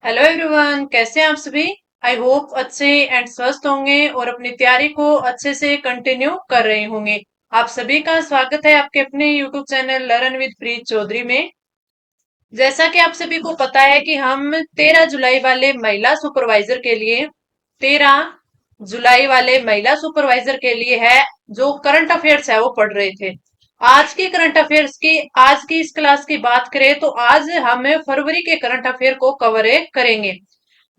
Hello everyone, कैसे हैं आप सभी। आई होप अच्छे एंड स्वस्थ होंगे और अपनी तैयारी को अच्छे से कंटिन्यू कर रहे होंगे। आप सभी का स्वागत है आपके अपने यूट्यूब चैनल लर्न विद प्रीत चौधरी में। जैसा कि आप सभी को पता है कि हम 13 जुलाई वाले महिला सुपरवाइजर के लिए 13 जुलाई वाले महिला सुपरवाइजर के लिए है जो करंट अफेयर्स है वो पढ़ रहे थे। आज की करंट अफेयर्स की आज की इस क्लास की बात करें तो आज हम फरवरी के करंट अफेयर को कवर करेंगे।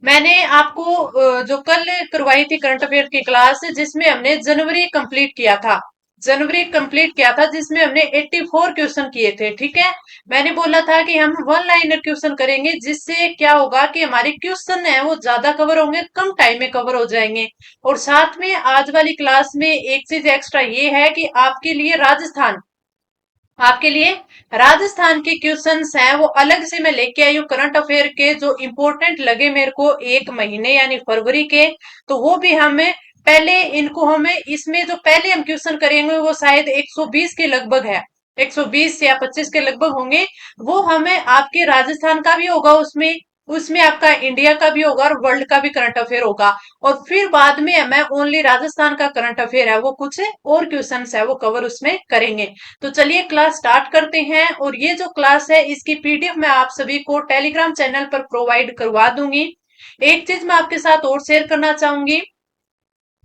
मैंने आपको जो कल करवाई थी करंट अफेयर की क्लास जिसमें हमने जनवरी कंप्लीट किया था। जनवरी कंप्लीट किया था जिसमें हमने 84 क्वेश्चन किए थे, ठीक है। मैंने बोला था कि हम वन लाइनर क्वेश्चन करेंगे जिससे क्या होगा कि हमारे क्वेश्चन है वो ज्यादा कवर होंगे, कम टाइम में कवर हो जाएंगे। और साथ में आज वाली क्लास में एक चीज एक्स्ट्रा ये है कि आपके लिए राजस्थान के क्वेश्चंस हैं वो अलग से मैं लेके आई हूँ करंट अफेयर के जो इंपॉर्टेंट लगे मेरे को एक महीने यानी फरवरी के। तो वो भी हमें पहले इनको हमें इसमें जो पहले हम क्वेश्चन करेंगे वो शायद 120 के लगभग है। 120 या 25 के लगभग होंगे। वो हमें आपके राजस्थान का भी होगा, उसमें उसमें आपका इंडिया का भी होगा और वर्ल्ड का भी करंट अफेयर होगा। और फिर बाद में मैं ओनली राजस्थान का करंट अफेयर है वो कुछ और क्वेश्चंस है वो कवर उसमें करेंगे। तो चलिए क्लास स्टार्ट करते हैं। और ये जो क्लास है इसकी पीडीएफ मैं आप सभी को टेलीग्राम चैनल पर प्रोवाइड करवा दूंगी। एक चीज मैं आपके साथ और शेयर करना चाहूंगी।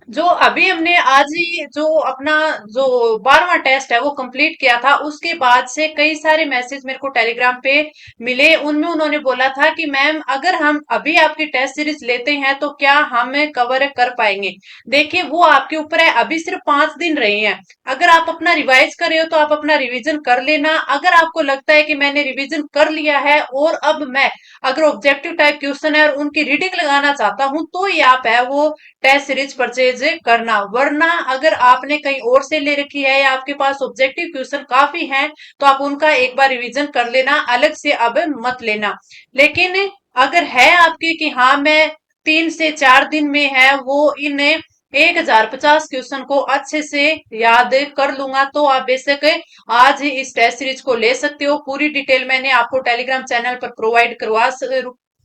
जो अभी हमने आज ही जो अपना जो 12वां टेस्ट है वो कंप्लीट किया था उसके बाद से कई सारे मैसेज मेरे को टेलीग्राम पे मिले। उनमें उन्होंने बोला था कि मैम अगर हम अभी आपकी टेस्ट सीरीज लेते हैं तो क्या हम कवर कर पाएंगे। देखिए वो आपके ऊपर है, अभी सिर्फ 5 दिन रहे हैं। अगर आप अपना रिवाइज कर रहे हो तो आप अपना रिवीजन कर लेना। अगर आपको लगता है कि मैंने रिवीजन कर लिया है और अब मैं अगर ऑब्जेक्टिव टाइप क्वेश्चन है और उनकी रीडिंग लगाना चाहता हूं तो ही आप है वो टेस्ट सीरीज परचेज करना। वरना अगर आपने कहीं और से ले रखी है या आपके पास ऑब्जेक्टिव क्वेश्चन काफी हैं तो आप उनका एक बार रिवीजन कर लेना, अलग से अब मत लेना। लेकिन अगर है आपके कि हाँ मैं 3 से 4 दिन में है वो इन 1050 क्वेश्चन को अच्छे से याद कर लूंगा तो आप बेशक आज ही इस टेस्ट सीरीज को ले सकते हो। पूरी डिटेल मैंने आपको टेलीग्राम चैनल पर प्रोवाइड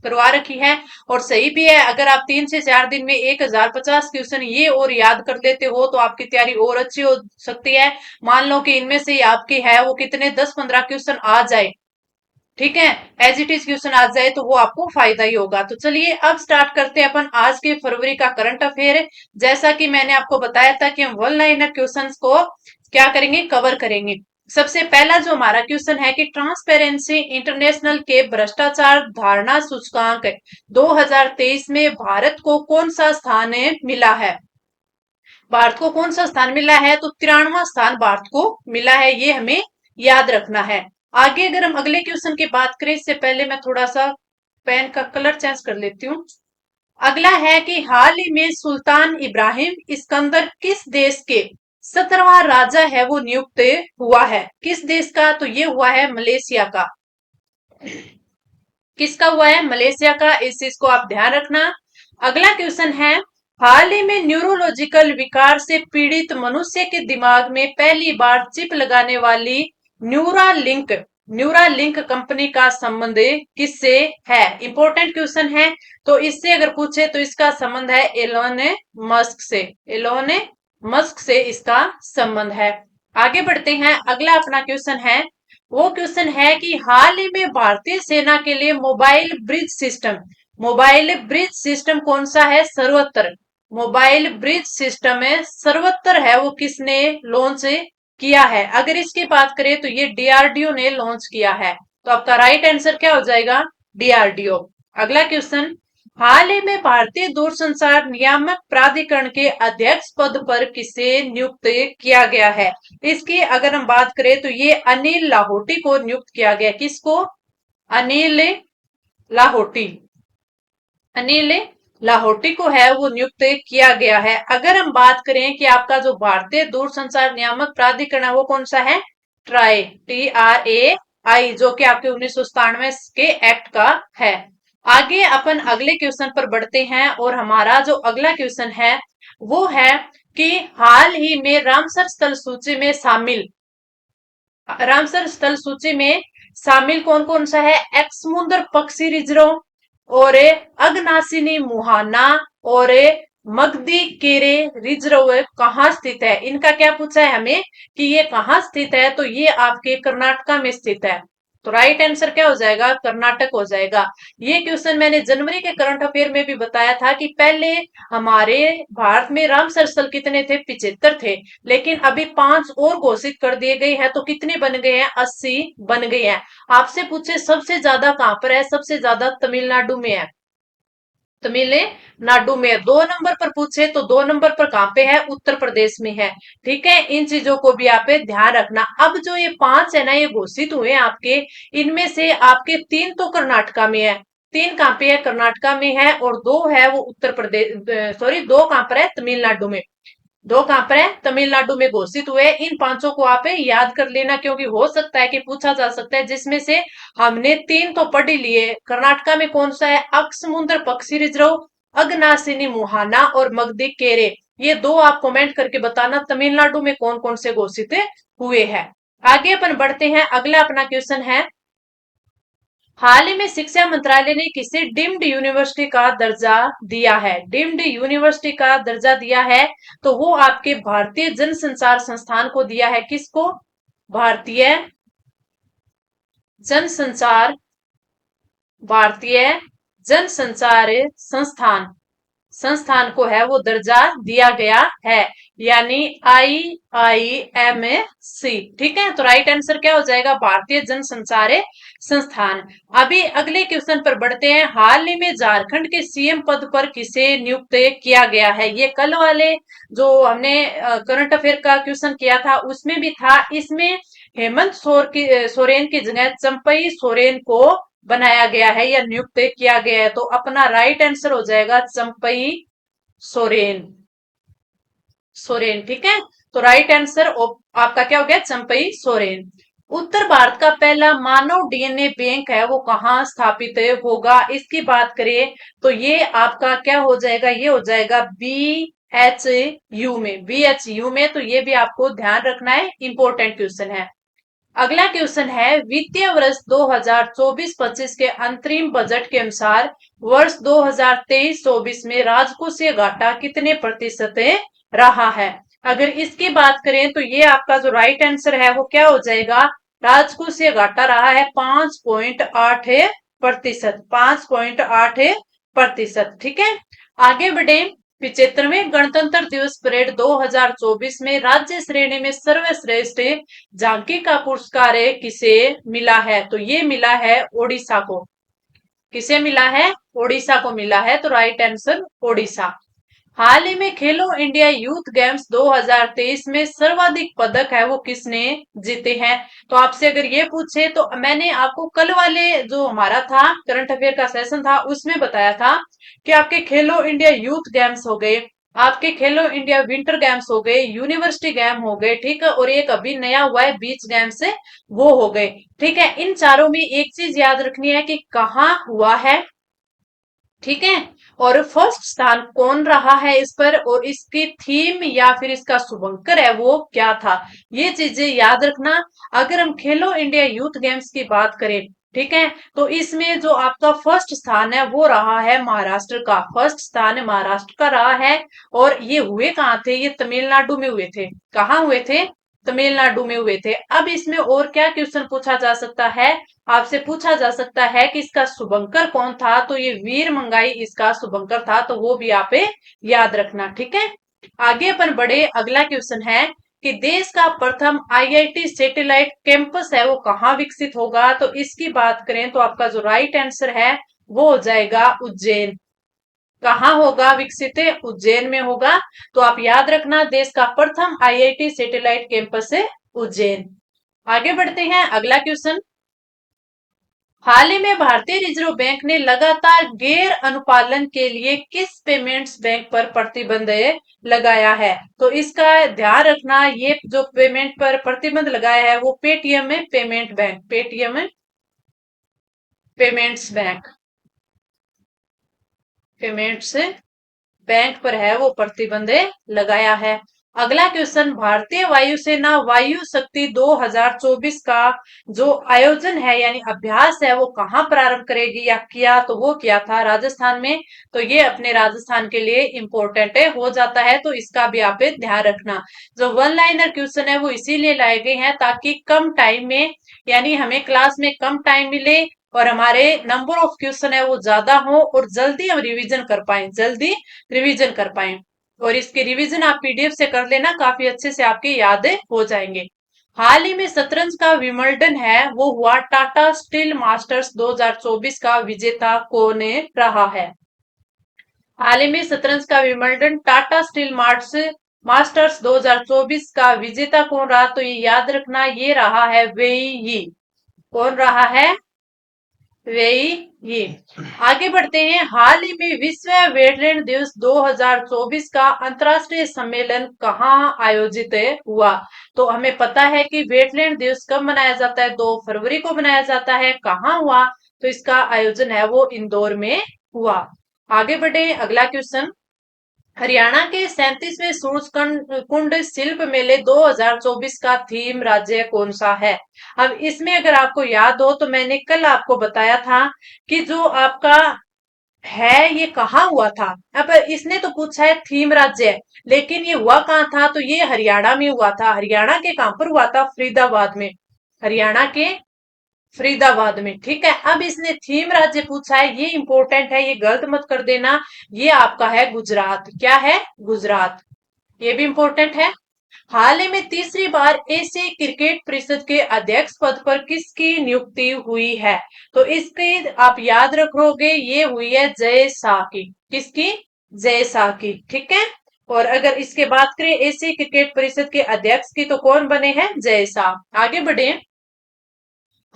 करवा रखी है। और सही भी है, अगर आप 3 से 4 दिन में 1050 क्वेश्चन ये और याद कर लेते हो तो आपकी तैयारी और अच्छी हो सकती है। मान लो कि इनमें से आपके है वो कितने 10-15 क्वेश्चन आ जाए, ठीक है, एज इट इज क्वेश्चन आ जाए तो वो आपको फायदा ही होगा। तो चलिए अब स्टार्ट करते हैं अपन आज के फरवरी का करंट अफेयर। जैसा कि मैंने आपको बताया था कि हम वन लाइनर क्वेश्चंस को क्या करेंगे, कवर करेंगे। सबसे पहला जो हमारा क्वेश्चन है कि ट्रांसपेरेंसी इंटरनेशनल के भ्रष्टाचार धारणा सूचकांक 2023 में भारत को कौन सा स्थान मिला है। भारत को कौन सा स्थान मिला है तो 93वां स्थान भारत को मिला है, ये हमें याद रखना है। आगे अगर हम अगले क्वेश्चन की बात करें इससे पहले मैं थोड़ा सा पेन का कलर चेंज कर लेती हूँ। अगला है कि हाल ही में सुल्तान इब्राहिम इस्कंदर किस देश के 17वां राजा है वो नियुक्त हुआ है। किस देश का, तो ये हुआ है मलेशिया का। किसका हुआ है, मलेशिया का। इस चीज को आप ध्यान रखना। अगला क्वेश्चन है हाल ही में न्यूरोलॉजिकल विकार से पीड़ित मनुष्य के दिमाग में पहली बार चिप लगाने वाली न्यूरालिंक न्यूरालिंक कंपनी का संबंध किससे है। इंपॉर्टेंट क्वेश्चन है। तो इससे अगर पूछे तो इसका संबंध है एलोन मस्क से। एलोन मस्क से इसका संबंध है। आगे बढ़ते हैं, अगला अपना क्वेश्चन है वो क्वेश्चन है कि हाल ही में भारतीय सेना के लिए मोबाइल ब्रिज सिस्टम कौन सा है, सर्वोत्तर। मोबाइल ब्रिज सिस्टम है सर्वोत्तर है वो किसने लॉन्च किया है। अगर इसकी बात करें तो ये डीआरडीओ ने लॉन्च किया है। तो आपका राइट आंसर क्या हो जाएगा, डीआरडीओ। अगला क्वेश्चन, हाल ही में भारतीय दूरसंचार नियामक प्राधिकरण के अध्यक्ष पद पर किसे नियुक्त किया गया है। इसकी अगर हम बात करें तो ये अनिल लाहोटी को नियुक्त किया गया। किसको, अनिल लाहोटी। अनिल लाहोटी को है वो नियुक्त किया गया है। अगर हम बात करें कि आपका जो भारतीय दूरसंचार नियामक प्राधिकरण है वो कौन सा है, ट्राई, TRAI, जो कि आपके 1997 के एक्ट का है। आगे अपन अगले क्वेश्चन पर बढ़ते हैं और हमारा जो अगला क्वेश्चन है वो है कि हाल ही में रामसर स्थल सूची में शामिल कौन कौन सा है। एक समुद्र पक्षी रिजर्व और अगनासिनी मुहाना और मगदी केरे रिजर्व कहाँ स्थित है। इनका क्या पूछा है हमें कि ये कहाँ स्थित है, तो ये आपके कर्नाटका में स्थित है। तो राइट आंसर क्या हो जाएगा, कर्नाटक हो जाएगा। ये क्वेश्चन मैंने जनवरी के करंट अफेयर में भी बताया था कि पहले हमारे भारत में रामसर स्थल कितने थे, 75 थे, लेकिन अभी 5 और घोषित कर दिए गए हैं, तो कितने बन गए हैं, 80 बन गए हैं। आपसे पूछे सबसे ज्यादा कहां पर है, सबसे ज्यादा तमिलनाडु में है। तमिलनाडु में 2 नंबर पर पूछे तो 2 नंबर पर कहां पे है, उत्तर प्रदेश में है। ठीक है, इन चीजों को भी आप ध्यान रखना। अब जो ये 5 है ना, ये घोषित हुए आपके, इनमें से आपके 3 तो कर्नाटका में है। 3 कहां पे है, कर्नाटका में है, और 2 है वो उत्तर प्रदेश, सॉरी 2 कहां पर है, तमिलनाडु में। 2 कहां पर है, तमिलनाडु में घोषित हुए। इन 5 को आप याद कर लेना, क्योंकि हो सकता है कि पूछा जा सकता है, जिसमें से हमने 3 तो पढ़ ही लिए। कर्नाटका में कौन सा है, अक्समुंदर पक्षी रिजर्व, अगनासिनी मुहाना और मगदी केरे। ये 2 आप कमेंट करके बताना तमिलनाडु में कौन कौन से घोषित हुए हैं। आगे अपन बढ़ते हैं, अगला अपना क्वेश्चन है, हाल ही में शिक्षा मंत्रालय ने किसे डीम्ड यूनिवर्सिटी का दर्जा दिया है। डीम्ड यूनिवर्सिटी का दर्जा दिया है, तो वो आपके भारतीय जनसंचार संस्थान को दिया है। किसको, भारतीय जनसंचार, भारतीय जनसंचार संस्थान, संस्थान को है वो दर्जा दिया गया है, यानी IIMC। ठीक है, तो राइट आंसर क्या हो जाएगा, भारतीय जनसंचार संस्थान। अभी अगले क्वेश्चन पर बढ़ते हैं, हाल ही में झारखंड के सीएम पद पर किसे नियुक्त किया गया है। ये कल वाले जो हमने करंट अफेयर का क्वेश्चन किया था उसमें भी था। इसमें हेमंत सोरेन की जगह चंपई सोरेन को बनाया गया है या नियुक्त किया गया है, तो अपना राइट आंसर हो जाएगा चंपई सोरेन। सोरेन, ठीक है, तो राइट आंसर आपका क्या हो गया, चंपई सोरेन। उत्तर भारत का पहला मानव डीएनए बैंक है वो कहाँ स्थापित होगा, इसकी बात करें तो ये आपका क्या हो जाएगा, ये हो जाएगा BHU में, BHU में। तो ये भी आपको ध्यान रखना है, इंपॉर्टेंट क्वेश्चन है। अगला क्वेश्चन है, वित्तीय वर्ष 2024-25 के अंतरिम बजट के अनुसार वर्ष 2023-24 में राजकोषीय घाटा कितने प्रतिशत रहा है। अगर इसकी बात करें तो ये आपका जो राइट आंसर है वो क्या हो जाएगा, राजकोषीय घाटा रहा है 5.8%, 5.8%। ठीक है, आगे बढ़े। 75वें गणतंत्र दिवस परेड 2024 में राज्य श्रेणी में सर्वश्रेष्ठ झांकी का पुरस्कार किसे मिला है, तो ये मिला है ओडिशा को। किसे मिला है, ओडिशा को मिला है, तो राइट आंसर ओडिशा। हाल ही में खेलो इंडिया यूथ गेम्स 2023 में सर्वाधिक पदक है वो किसने जीते हैं। तो आपसे अगर ये पूछे तो मैंने आपको कल वाले जो हमारा था करंट अफेयर का सेशन था उसमें बताया था कि आपके खेलो इंडिया यूथ गेम्स हो गए, आपके खेलो इंडिया विंटर गेम्स हो गए, यूनिवर्सिटी गेम हो गए, ठीक है, और एक अभी नया हुआ है बीच गेम्स, वो हो गए। ठीक है, इन चारों में एक चीज याद रखनी है कि कहाँ हुआ है, ठीक है, और फर्स्ट स्थान कौन रहा है इस पर, और इसकी थीम या फिर इसका शुभंकर है वो क्या था, ये चीजें याद रखना। अगर हम खेलो इंडिया यूथ गेम्स की बात करें, ठीक है, तो इसमें जो आपका फर्स्ट स्थान है वो रहा है महाराष्ट्र का, फर्स्ट स्थान महाराष्ट्र का रहा है। और ये हुए कहाँ थे, ये तमिलनाडु में हुए थे। कहाँ हुए थे, तमिलनाडु में हुए थे। अब इसमें और क्या क्वेश्चन पूछा जा सकता है, आपसे पूछा जा सकता है कि इसका शुभंकर कौन था, तो ये वीर मंगाई इसका शुभंकर था, तो वो भी आप याद रखना। ठीक है, आगे अपन बढ़े, अगला क्वेश्चन है कि देश का प्रथम IIT सैटेलाइट कैंपस है वो कहाँ विकसित होगा, तो इसकी बात करें तो आपका जो राइट आंसर है वो हो जाएगा उज्जैन। कहाँ होगा विकसित, उज्जैन में होगा। तो आप याद रखना, देश का प्रथम IIT सैटेलाइट कैंपस है उज्जैन। आगे बढ़ते हैं, अगला क्वेश्चन, हाल ही में भारतीय रिजर्व बैंक ने लगातार गैर अनुपालन के लिए किस पेमेंट्स बैंक पर प्रतिबंध लगाया है, तो इसका ध्यान रखना, ये जो पेमेंट पर प्रतिबंध लगाया है वो पेटीएम में payment bank, Paytm payments bank, payments bank पर है वो प्रतिबंध लगाया है। अगला क्वेश्चन, भारतीय वायुसेना वायु शक्ति 2024 का जो आयोजन है यानी अभ्यास है वो कहाँ प्रारंभ करेगी या किया, तो वो किया था राजस्थान में। तो ये अपने राजस्थान के लिए इंपॉर्टेंट है, हो जाता है, तो इसका भी आप ध्यान रखना। जो वन लाइनर क्वेश्चन है वो इसीलिए लाए गए हैं ताकि कम टाइम में, यानी हमें क्लास में कम टाइम मिले और हमारे नंबर ऑफ क्वेश्चन है वो ज्यादा हो और जल्दी हम रिवीजन कर पाए, जल्दी रिवीजन कर पाए। और इसके रिवीजन आप पीडीएफ से कर लेना, काफी अच्छे से आपके याद हो जाएंगे। हाल ही में शतरंज का विमर्दन है वो हुआ, टाटा स्टील मास्टर्स 2024 का विजेता कौन रहा है? हाल ही में शतरंज का विमर्दन टाटा स्टील मास्टर्स 2024 का विजेता कौन रहा? तो ये याद रखना, ये रहा है वेई यी। कौन रहा है? वेई यी। आगे बढ़ते हैं, हाल ही में विश्व वेटलैंड दिवस 2024 का अंतरराष्ट्रीय सम्मेलन कहाँ आयोजित हुआ? तो हमें पता है कि वेटलैंड दिवस कब मनाया जाता है, 2 फरवरी को मनाया जाता है। कहाँ हुआ? तो इसका आयोजन है वो इंदौर में हुआ। आगे बढ़े, अगला क्वेश्चन, हरियाणा के 37वें सूरज कुंड शिल्प मेले 2024 का थीम राज्य कौन सा है? अब इसमें अगर आपको याद हो तो मैंने कल आपको बताया था कि जो आपका है ये कहाँ हुआ था। अब इसने तो पूछा है थीम राज्य, लेकिन ये हुआ कहाँ था? तो ये हरियाणा में हुआ था। हरियाणा के कहां पर हुआ था? फरीदाबाद में। हरियाणा के फरीदाबाद में, ठीक है। अब इसने थीम राज्य पूछा है, ये इंपॉर्टेंट है, ये गलत मत कर देना। ये आपका है गुजरात। क्या है? गुजरात। ये भी इंपॉर्टेंट है। हाल ही में तीसरी बार एशियाई क्रिकेट परिषद के अध्यक्ष पद पर किसकी नियुक्ति हुई है? तो इसकी आप याद रखोगे, ये हुई है जय शाह की। किसकी? जय शाह की, ठीक है। और अगर इसके बात करें एशियाई क्रिकेट परिषद के अध्यक्ष की, तो कौन बने हैं? जय शाह। आगे बढ़े,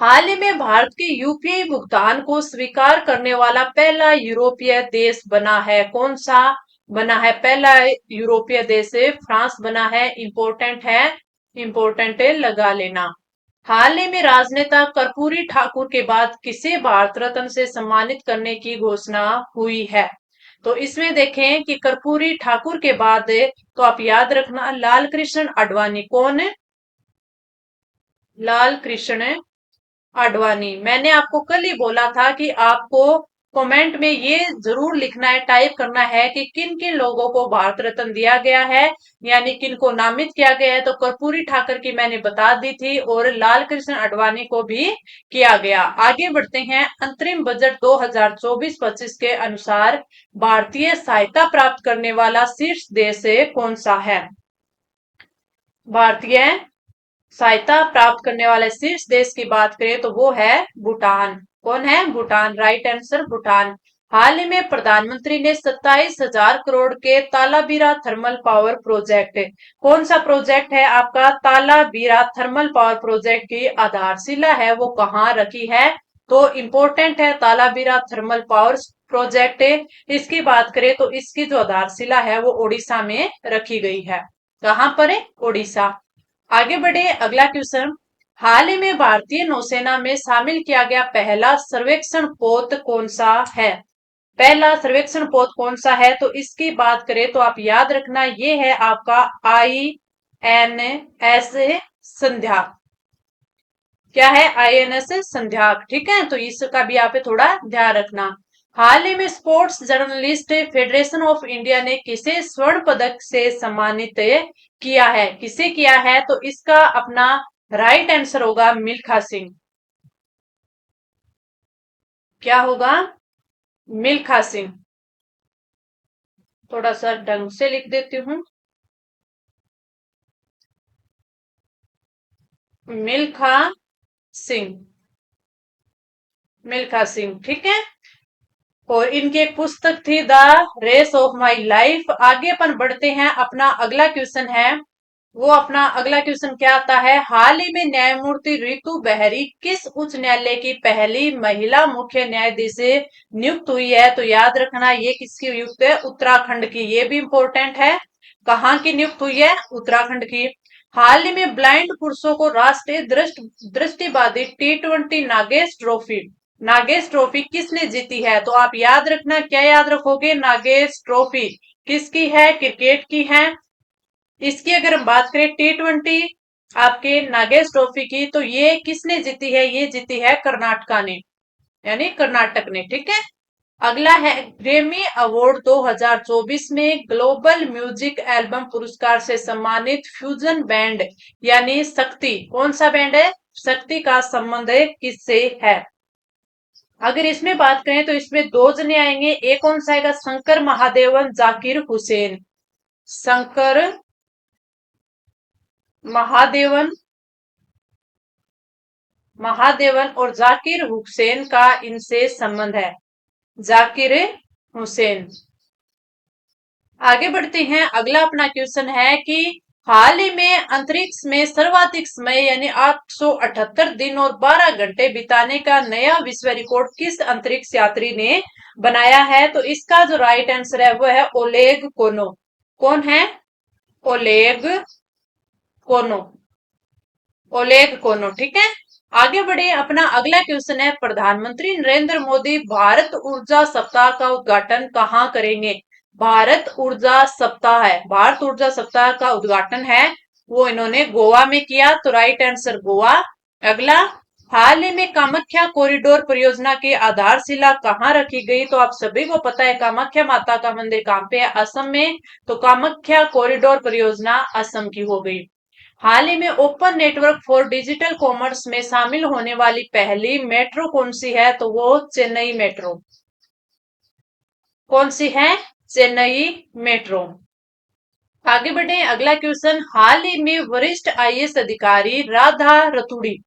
हाल ही में भारत के यूपीआई भुगतान को स्वीकार करने वाला पहला यूरोपीय देश बना है। कौन सा बना है पहला यूरोपीय देश? फ्रांस बना है। इंपॉर्टेंट है, इंपॉर्टेंट है, लगा लेना। हाल ही में राजनेता कर्पूरी ठाकुर के बाद किसे भारत रत्न से सम्मानित करने की घोषणा हुई है? तो इसमें देखें कि कर्पूरी ठाकुर के बाद तो आप याद रखना लाल कृष्ण आडवाणी। कौन? लाल कृष्ण आडवाणी। मैंने आपको कल ही बोला था कि आपको कमेंट में ये जरूर लिखना है, टाइप करना है कि किन किन लोगों को भारत रत्न दिया गया है, यानी किन को नामित किया गया है। तो कर्पूरी ठाकर की मैंने बता दी थी और लाल कृष्ण आडवाणी को भी किया गया। आगे बढ़ते हैं, अंतरिम बजट 2024-25 के अनुसार भारतीय सहायता प्राप्त करने वाला शीर्ष देश कौन सा है? भारतीय सहायता प्राप्त करने वाले शीर्ष देश की बात करें तो वो है भूटान। कौन है? भूटान। Right answer Bhutan. हाल ही में प्रधानमंत्री ने 27,000 करोड़ के तालाबीरा थर्मल पावर प्रोजेक्ट, कौन सा प्रोजेक्ट है आपका? तालाबीरा थर्मल पावर प्रोजेक्ट की आधारशिला है वो कहाँ रखी है? तो इंपॉर्टेंट है तालाबीरा थर्मल पावर प्रोजेक्ट। इसकी बात करें तो इसकी जो आधारशिला है वो ओडिशा में रखी गई है। कहां पर है? ओडिशा। आगे बढ़े, अगला क्वेश्चन, हाल ही में भारतीय नौसेना में शामिल किया गया पहला सर्वेक्षण पोत कौन सा है? पहला सर्वेक्षण पोत कौन सा है? तो इसकी बात करें तो आप याद रखना, ये है आपका INS संध्या। क्या है? INS संध्या, ठीक है। तो इसका भी आप थोड़ा ध्यान रखना। हाल ही में sports journalist federation of India ने किसे स्वर्ण पदक से सम्मानित किया है? किसे किया है? तो इसका अपना राइट आंसर होगा मिल्खा सिंह। क्या होगा? मिल्खा सिंह। थोड़ा सा ढंग से लिख देती हूँ, मिल्खा सिंह। मिल्खा सिंह, ठीक है। और इनकी एक पुस्तक थी the race of my life. आगे अपन बढ़ते हैं, अपना अगला क्वेश्चन है वो, अपना अगला क्वेश्चन क्या आता है, हाल ही में न्यायमूर्ति रितु बेहरी किस उच्च न्यायालय की पहली महिला मुख्य न्यायाधीश नियुक्त हुई है? तो याद रखना ये किसकी नियुक्त है? उत्तराखंड की। ये भी इंपॉर्टेंट है, कहाँ की नियुक्त हुई है? उत्तराखंड की। हाल ही में ब्लाइंड पुरुषों को राष्ट्रीय दृष्टिबाधित T20 Nagesh trophy, Nagesh trophy किसने जीती है? तो आप याद रखना, क्या याद रखोगे? नागेश ट्रॉफी किसकी है? क्रिकेट की है। इसकी अगर हम बात करें T20 आपके नागेश ट्रॉफी की, तो ये किसने जीती है? ये जीती है कर्नाटका ने, यानी कर्नाटक ने। ठीक है। अगला है ग्रेमी अवार्ड 2024 में ग्लोबल म्यूजिक एल्बम पुरस्कार से सम्मानित फ्यूजन बैंड यानी शक्ति, कौन सा बैंड है? शक्ति का संबंध किससे है? अगर इसमें बात करें तो इसमें दो जने आएंगे। एक कौन सा आएगा? शंकर महादेवन, जाकिर हुसैन। शंकर महादेवन, महादेवन और जाकिर हुसैन का इनसे संबंध है। जाकिर हुसैन। आगे बढ़ते हैं। अगला अपना क्वेश्चन है कि हाल ही में अंतरिक्ष में सर्वाधिक समय यानी 878 दिन और 12 घंटे बिताने का नया विश्व रिकॉर्ड किस अंतरिक्ष यात्री ने बनाया है? तो इसका जो राइट आंसर है वो है ओलेग कोनो। कौन है? ओलेग कोनो। ओलेग कोनो। ठीक है। आगे बढ़े। अपना अगला क्वेश्चन है प्रधानमंत्री नरेंद्र मोदी भारत ऊर्जा सप्ताह का उद्घाटन कहाँ करेंगे? भारत ऊर्जा सप्ताह है, भारत ऊर्जा सप्ताह का उद्घाटन है वो इन्होंने गोवा में किया, तो राइट आंसर गोवा। अगला, हाल ही में कामाख्या कॉरिडोर परियोजना की आधारशिला कहाँ रखी गई? तो आप सभी को पता है कामाख्या माता का मंदिर कहाँ पे है? असम में। तो कामाख्या कॉरिडोर परियोजना असम की हो गई। हाल ही में open network for digital commerce में शामिल होने वाली पहली मेट्रो कौन सी है? तो वो चेन्नई मेट्रो। कौन सी है? चेन्नई मेट्रो। आगे बढ़े। अगला क्वेश्चन, हाल ही में वरिष्ठ आईएएस अधिकारी राधा रतुड़ी,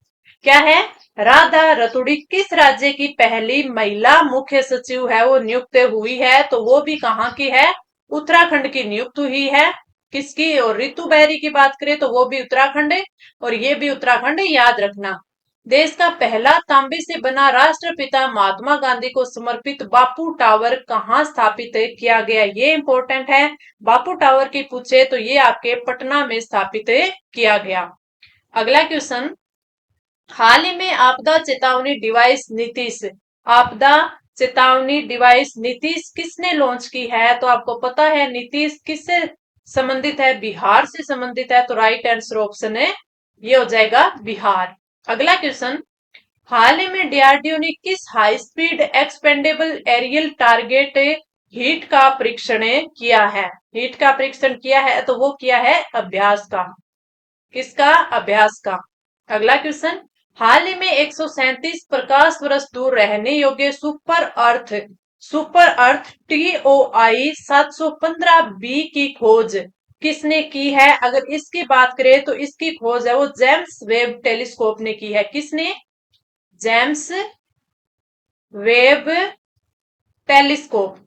क्या है? राधा रतुड़ी किस राज्य की पहली महिला मुख्य सचिव है वो नियुक्त हुई है? तो वो भी कहाँ की है? उत्तराखंड की नियुक्त हुई है। किसकी? और रितु बेरी की बात करें तो वो भी उत्तराखंड है, और ये भी उत्तराखंड, याद रखना। देश का पहला तांबे से बना राष्ट्रपिता महात्मा गांधी को समर्पित बापू टावर कहाँ स्थापित किया गया? ये इंपॉर्टेंट है। बापू टावर की पूछे तो ये आपके पटना में स्थापित किया गया। अगला क्वेश्चन, हाल ही में आपदा चेतावनी डिवाइस नीतीश, आपदा चेतावनी डिवाइस नीतीश किसने लॉन्च की है? तो आपको पता है नीतीश किससे संबंधित है? बिहार से संबंधित है, तो राइट आंसर ऑप्शन है ये हो जाएगा बिहार। अगला क्वेश्चन, हाल ही में डीआरडीओ ने किस high speed expendable aerial target HEAT का परीक्षण किया है? हीट का परीक्षण किया है तो वो किया है अभ्यास का। किसका? अभ्यास का। अगला क्वेश्चन, हाल ही में 137 प्रकाश वर्ष दूर रहने योग्य सुपर अर्थ TOI 715b की खोज किसने की है? अगर इसकी बात करें तो इसकी खोज है वो जेम्स वेब टेलीस्कोप ने की है। किसने? जेम्स वेब टेलीस्कोप,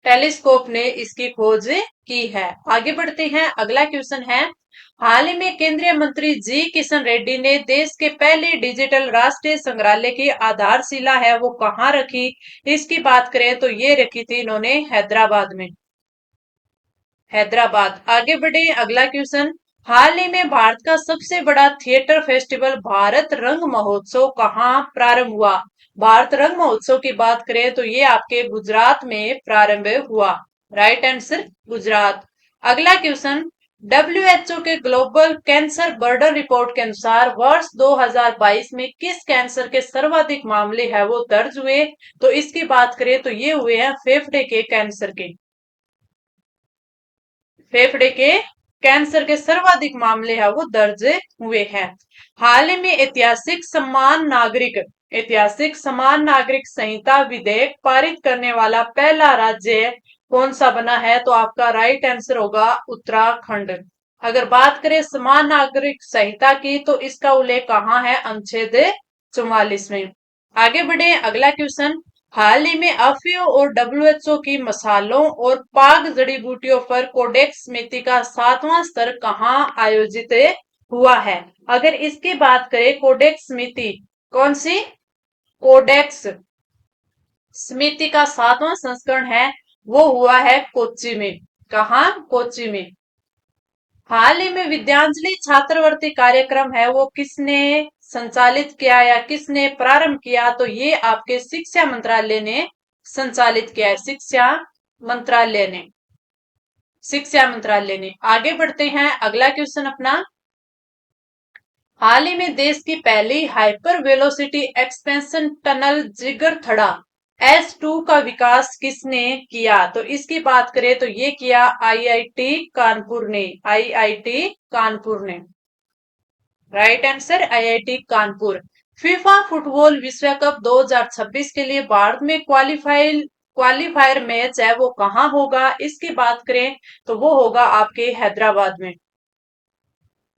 टेलीस्कोप ने इसकी खोज की है। आगे बढ़ते हैं। अगला क्वेश्चन है, हाल ही में केंद्रीय मंत्री जी किशन रेड्डी ने देश के पहले डिजिटल राष्ट्रीय संग्रहालय की आधारशिला है वो कहाँ रखी? इसकी बात करें तो ये रखी थी इन्होंने हैदराबाद में। हैदराबाद। आगे बढ़े। अगला क्वेश्चन, हाल ही में भारत का सबसे बड़ा थिएटर फेस्टिवल भारत रंग महोत्सव कहाँ प्रारंभ हुआ? भारत रंग महोत्सव की बात करें तो ये आपके गुजरात में प्रारंभ हुआ। Right answer Gujarat. अगला क्वेश्चन, WHO के ग्लोबल कैंसर बर्डन रिपोर्ट के अनुसार वर्ष 2022 में किस कैंसर के सर्वाधिक मामले हैं वो दर्ज हुए? तो इसकी बात करें तो ये हुए हैं फेफड़े के कैंसर के। फेफड़े के कैंसर के सर्वाधिक मामले हैं वो दर्ज हुए हैं। हाल ही में ऐतिहासिक समान नागरिक संहिता विधेयक पारित करने वाला पहला राज्य कौन सा बना है? तो आपका राइट आंसर होगा उत्तराखंड। अगर बात करें समान नागरिक संहिता की तो इसका उल्लेख कहाँ है? अनुच्छेद 44 में। आगे बढ़े। अगला क्वेश्चन, हाल ही में अफीम और WHO की मसालों और पाक जड़ी बूटियों पर कोडेक्स समिति का 7वां स्तर कहाँ आयोजित हुआ है? अगर इसकी बात करें कोडेक्स समिति, कौन सी? कोडेक्स समिति का 7वां संस्करण है वो हुआ है कोच्चि में। कहा? कोच्चि में। हाल ही में विद्यांजलि छात्रवृत्ति कार्यक्रम है वो किसने संचालित किया या किसने प्रारंभ किया? तो ये आपके शिक्षा मंत्रालय ने संचालित किया है। शिक्षा मंत्रालय ने। शिक्षा मंत्रालय ने। आगे बढ़ते हैं, अगला क्वेश्चन अपना। हाल ही में देश की पहली हाइपर वेलोसिटी एक्सपेंशन टनल जिगरथड़ा S2 का विकास किसने किया? तो इसकी बात करें तो ये किया आईआईटी कानपुर ने। आईआईटी कानपुर ने, right answer IIT Kanpur. FIFA football विश्व कप 2026 के लिए भारत में क्वालिफायर मैच है वो कहाँ होगा? इसकी बात करें तो वो होगा आपके हैदराबाद में।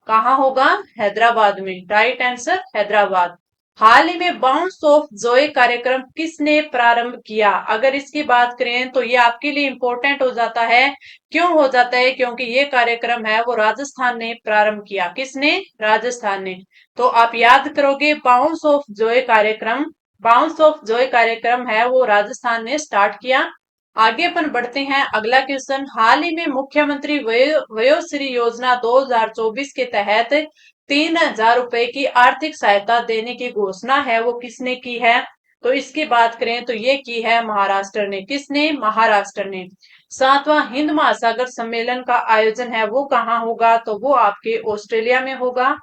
कहाँ होगा? हैदराबाद में, राइट आंसर हैदराबाद। हाल ही में बाउंस ऑफ जॉय कार्यक्रम किसने प्रारंभ किया? अगर इसकी बात करें तो ये आपके लिए इंपॉर्टेंट हो जाता है। क्यों हो जाता है? क्योंकि ये कार्यक्रम है वो राजस्थान ने प्रारंभ किया। किसने? राजस्थान ने। तो आप याद करोगे बाउंस ऑफ जॉय कार्यक्रम, बाउंस ऑफ जॉय कार्यक्रम है वो राजस्थान ने स्टार्ट किया। आगे अपन बढ़ते हैं, अगला क्वेश्चन। हाल ही में मुख्यमंत्री वयोश्री योजना 2024 के तहत 3,000 रुपए की आर्थिक सहायता देने की घोषणा है वो किसने की है? तो इसकी बात करें तो ये की है महाराष्ट्र ने। किसने? महाराष्ट्र ने। 7वां हिंद महासागर सम्मेलन का आयोजन है वो कहाँ होगा? तो वो आपके ऑस्ट्रेलिया में होगा।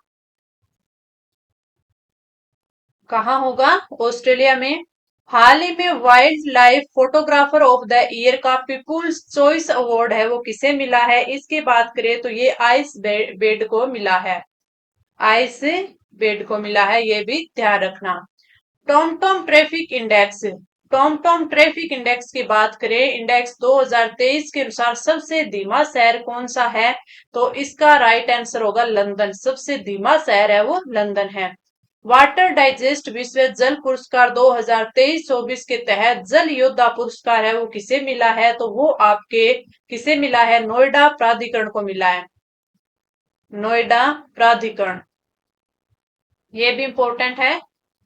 कहाँ होगा? ऑस्ट्रेलिया में। हाल ही में wild life photographer of the year का पीपुल्स चॉइस अवार्ड है वो किसे मिला है? इसकी बात करें तो ये आइस बेड को मिला है। आइस बेड को मिला है, ये भी ध्यान रखना। Tom Tom traffic index, Tom Tom traffic index की बात करें, इंडेक्स 2023 के अनुसार सबसे धीमा शहर कौन सा है? तो इसका राइट आंसर होगा लंदन। सबसे धीमा शहर है वो लंदन है। वाटर डाइजेस्ट विश्व जल पुरस्कार 2023-24 के तहत जल योद्धा पुरस्कार है वो किसे मिला है? तो वो आपके किसे मिला है? नोएडा प्राधिकरण को मिला है। नोएडा प्राधिकरण, ये भी इंपॉर्टेंट है,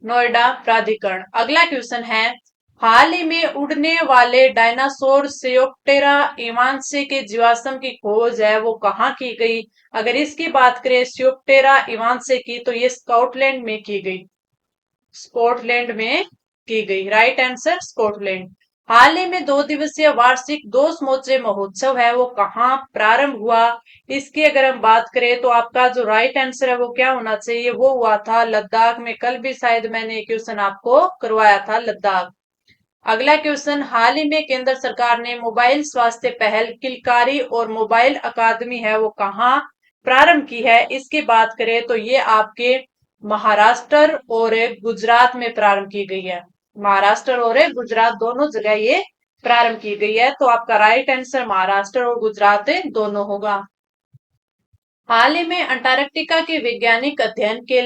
नोएडा प्राधिकरण। अगला क्वेश्चन है, हाल ही में उड़ने वाले डायनासोर सियोप्टेरा इवांसे के जीवाश्म की खोज है वो कहाँ की गई? अगर इसकी बात करें सियोप्टेरा इवांसे की तो ये स्कॉटलैंड में की गई। स्कॉटलैंड में की गई, राइट आंसर स्कॉटलैंड। हाल ही में 2 दिवसीय वार्षिक दो समोच्चय महोत्सव है वो कहाँ प्रारंभ हुआ? इसकी अगर हम बात करें तो आपका जो राइट आंसर है वो क्या होना चाहिए? वो हुआ था लद्दाख में। कल भी शायद मैंने क्वेश्चन आपको करवाया था, लद्दाख। अगला क्वेश्चन, हाल ही में केंद्र सरकार ने मोबाइल स्वास्थ्य पहल किलकारी और मोबाइल अकादमी है वो कहाँ प्रारंभ की है? इसकी बात करें तो ये आपके महाराष्ट्र और गुजरात में प्रारंभ की गई है। महाराष्ट्र और गुजरात दोनों जगह ये प्रारंभ की गई है। तो आपका राइट आंसर महाराष्ट्र और गुजरात दोनों होगा। हाल ही में अंटार्कटिका के वैज्ञानिक अध्ययन के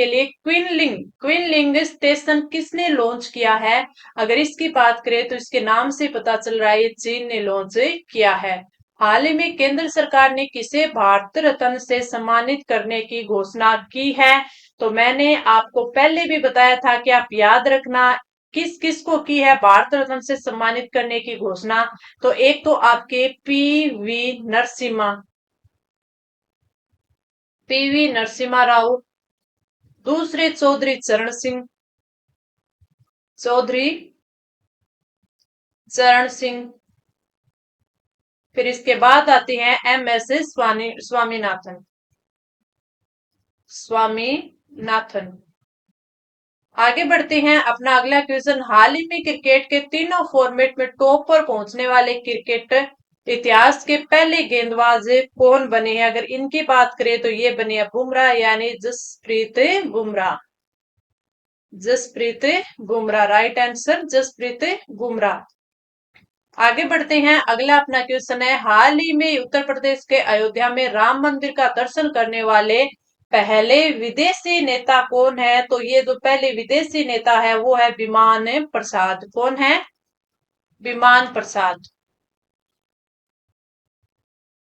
लिए क्विनलिंग स्टेशन किसने लॉन्च किया है? अगर इसकी बात करें तो इसके नाम से पता चल रहा है ये चीन ने लॉन्च किया है। हाल ही में केंद्र सरकार ने किसे भारत रत्न से सम्मानित करने की घोषणा की है? तो मैंने आपको पहले भी बताया था कि आप याद रखना किस किस को की है भारत रत्न से सम्मानित करने की घोषणा। तो एक तो आपके पीवी नरसिम्हा राव, दूसरे चौधरी चरण सिंह, फिर इसके बाद आते हैं MS स्वामीनाथन। आगे बढ़ते हैं, अपना अगला क्वेश्चन। हाल ही में क्रिकेट के तीनों फॉर्मेट में टॉप पर पहुंचने वाले क्रिकेट इतिहास के पहले गेंदबाज कौन बने हैं? अगर इनकी बात करें तो ये बने हैं बुमराह, यानी जसप्रीत बुमराह। Jasprit Bumrah, right answer Jasprit Bumrah. आगे बढ़ते हैं, अगला अपना क्वेश्चन है, हाल ही में उत्तर प्रदेश के अयोध्या में राम मंदिर का दर्शन करने वाले पहले विदेशी नेता कौन है? तो ये जो पहले विदेशी नेता है वो है विमान प्रसाद। कौन है? विमान प्रसाद।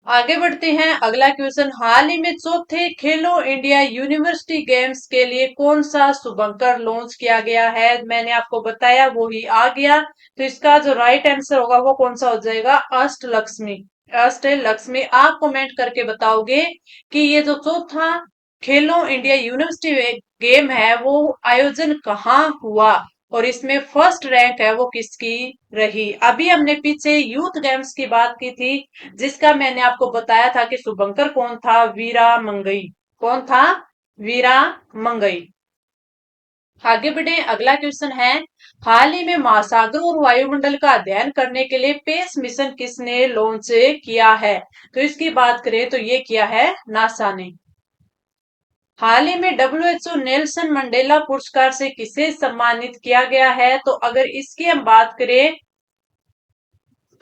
आगे बढ़ते हैं, अगला क्वेश्चन, हाल ही में चौथे खेलो इंडिया यूनिवर्सिटी गेम्स के लिए कौन सा शुभंकर लॉन्च किया गया है? मैंने आपको बताया वो ही आ गया। तो इसका जो राइट आंसर होगा वो कौन सा हो जाएगा? अष्टलक्ष्मी। अष्टलक्ष्मी। आप कमेंट करके बताओगे कि ये जो चौथा खेलो इंडिया यूनिवर्सिटी गेम है वो आयोजन कहाँ हुआ? और इसमें फर्स्ट रैंक है वो किसकी रही। अभी हमने पीछे यूथ गेम्स की बात की थी, जिसका मैंने आपको बताया था कि शुभंकर कौन था, वीरा मंगई। कौन था? वीरा मंगई। आगे बढ़े, अगला क्वेश्चन है, हाल ही में महासागरों और वायुमंडल का अध्ययन करने के लिए पेस मिशन किसने लॉन्च किया है? तो इसकी बात करें तो ये किया है नासा ने। हाल ही में WHO नेल्सन मंडेला पुरस्कार से किसे सम्मानित किया गया है? तो अगर इसकी हम बात करें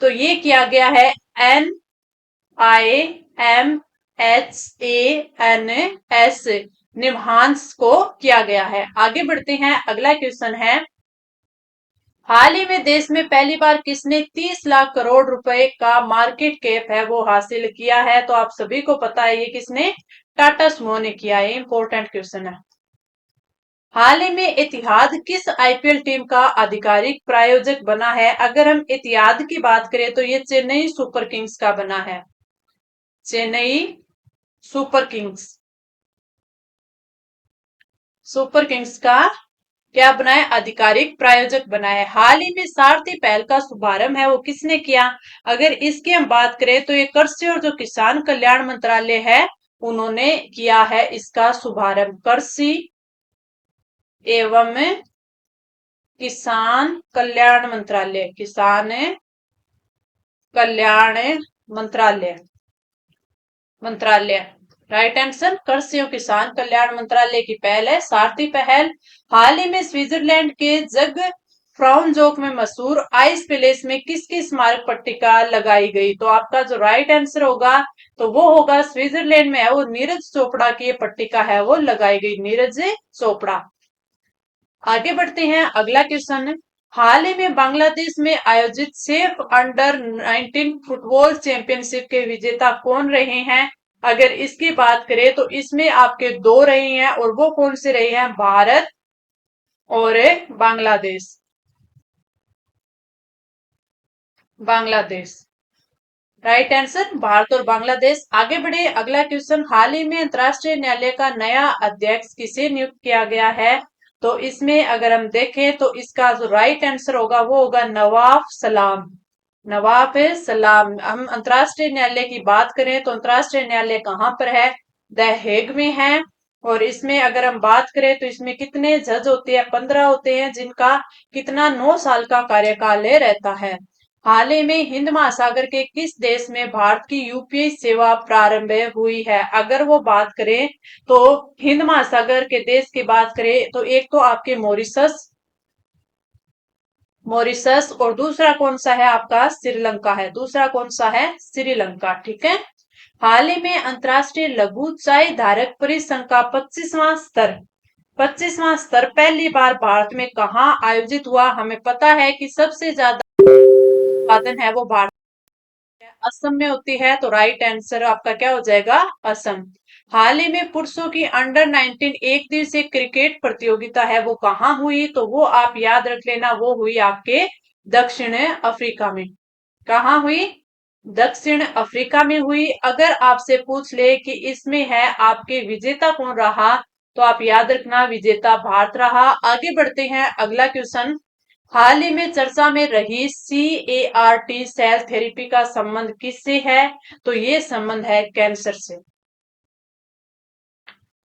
तो ये किया गया है NIMHANS निम्हांस को किया गया है। आगे बढ़ते हैं, अगला क्वेश्चन है, हाल ही में देश में पहली बार किसने 30 लाख करोड़ रुपए का मार्केट कैप है वो हासिल किया है? तो आप सभी को पता है ये किसने? टाटा समूह ने किया है। इंपॉर्टेंट क्वेश्चन है। हाल ही में इतिहाद किस आईपीएल टीम का आधिकारिक प्रायोजक बना है? अगर हम इतिहाद की बात करें तो ये चेन्नई सुपर किंग्स का बना है। Chennai super Kings. Super Kings का क्या बना है? आधिकारिक प्रायोजक बना है। हाल ही में सारथी पहल का शुभारंभ है वो किसने किया? अगर इसकी हम बात करें तो ये कृषि और जो किसान कल्याण मंत्रालय है उन्होंने किया है इसका शुभारंभ। कृषि एवं किसान कल्याण मंत्रालय। किसान कल्याण मंत्रालय। मंत्रालय राइट आंसर। कृषि और किसान कल्याण मंत्रालय की पहल है सारथी पहल। हाल ही में स्विट्जरलैंड के जग फ्राउनजोक में मशहूर आइस पैलेस में किसकी स्मारक पट्टिका लगाई गई? तो आपका जो राइट आंसर होगा तो वो होगा स्विट्जरलैंड में है वो नीरज चोपड़ा की पट्टिका है वो लगाई गई। नीरज चोपड़ा। आगे बढ़ते हैं, अगला क्वेश्चन, हाल ही में बांग्लादेश में आयोजित सेफ अंडर 19 फुटबॉल चैंपियनशिप के विजेता कौन रहे हैं? अगर इसकी बात करें तो इसमें आपके दो रहे हैं और वो कौन से रहे हैं? भारत और बांग्लादेश। बांग्लादेश राइट आंसर, भारत और बांग्लादेश। आगे बढ़े, अगला क्वेश्चन, हाल ही में अंतरराष्ट्रीय न्यायालय का नया अध्यक्ष किसे नियुक्त किया गया है? तो इसमें अगर हम देखें तो इसका जो राइट आंसर होगा वो होगा नवाब सलाम। नवाब सलाम। हम अंतरराष्ट्रीय न्यायालय की बात करें तो अंतरराष्ट्रीय न्यायालय कहाँ पर है? द हेग में है। और इसमें अगर हम बात करें तो इसमें कितने जज होते हैं? 15 होते हैं, जिनका कितना 9 साल का कार्यकाल रहता है। हाल ही में हिंद महासागर के किस देश में भारत की यूपीआई सेवा प्रारंभ हुई है? अगर वो बात करें तो हिंद महासागर के देश की बात करें तो एक तो आपके मॉरिशस। मॉरिशस और दूसरा कौन सा है आपका? श्रीलंका है। दूसरा कौन सा है? श्रीलंका। ठीक है। हाल ही में अंतरराष्ट्रीय लघु चाय धारक परिसंघ का 25वां स्तर पहली बार भारत में कहाँ आयोजित हुआ? हमें पता है कि सबसे ज्यादा उत्पादन है वो भारत असम में होती है। तो राइट आंसर आपका क्या हो जाएगा? असम। हाल ही में पुरुषों की अंडर 19 एक दिवसीय क्रिकेट प्रतियोगिता है वो कहाँ हुई? तो वो आप याद रख लेना, वो हुई आपके दक्षिण अफ्रीका में। कहाँ हुई? दक्षिण अफ्रीका में हुई। अगर आपसे पूछ ले कि इसमें है आपके विजेता कौन रहा, तो आप याद रखना विजेता भारत रहा। आगे बढ़ते हैं, अगला क्वेश्चन, हाल ही में चर्चा में रही CAR-T सेल थेरेपी का संबंध किससे है? तो ये संबंध है कैंसर से।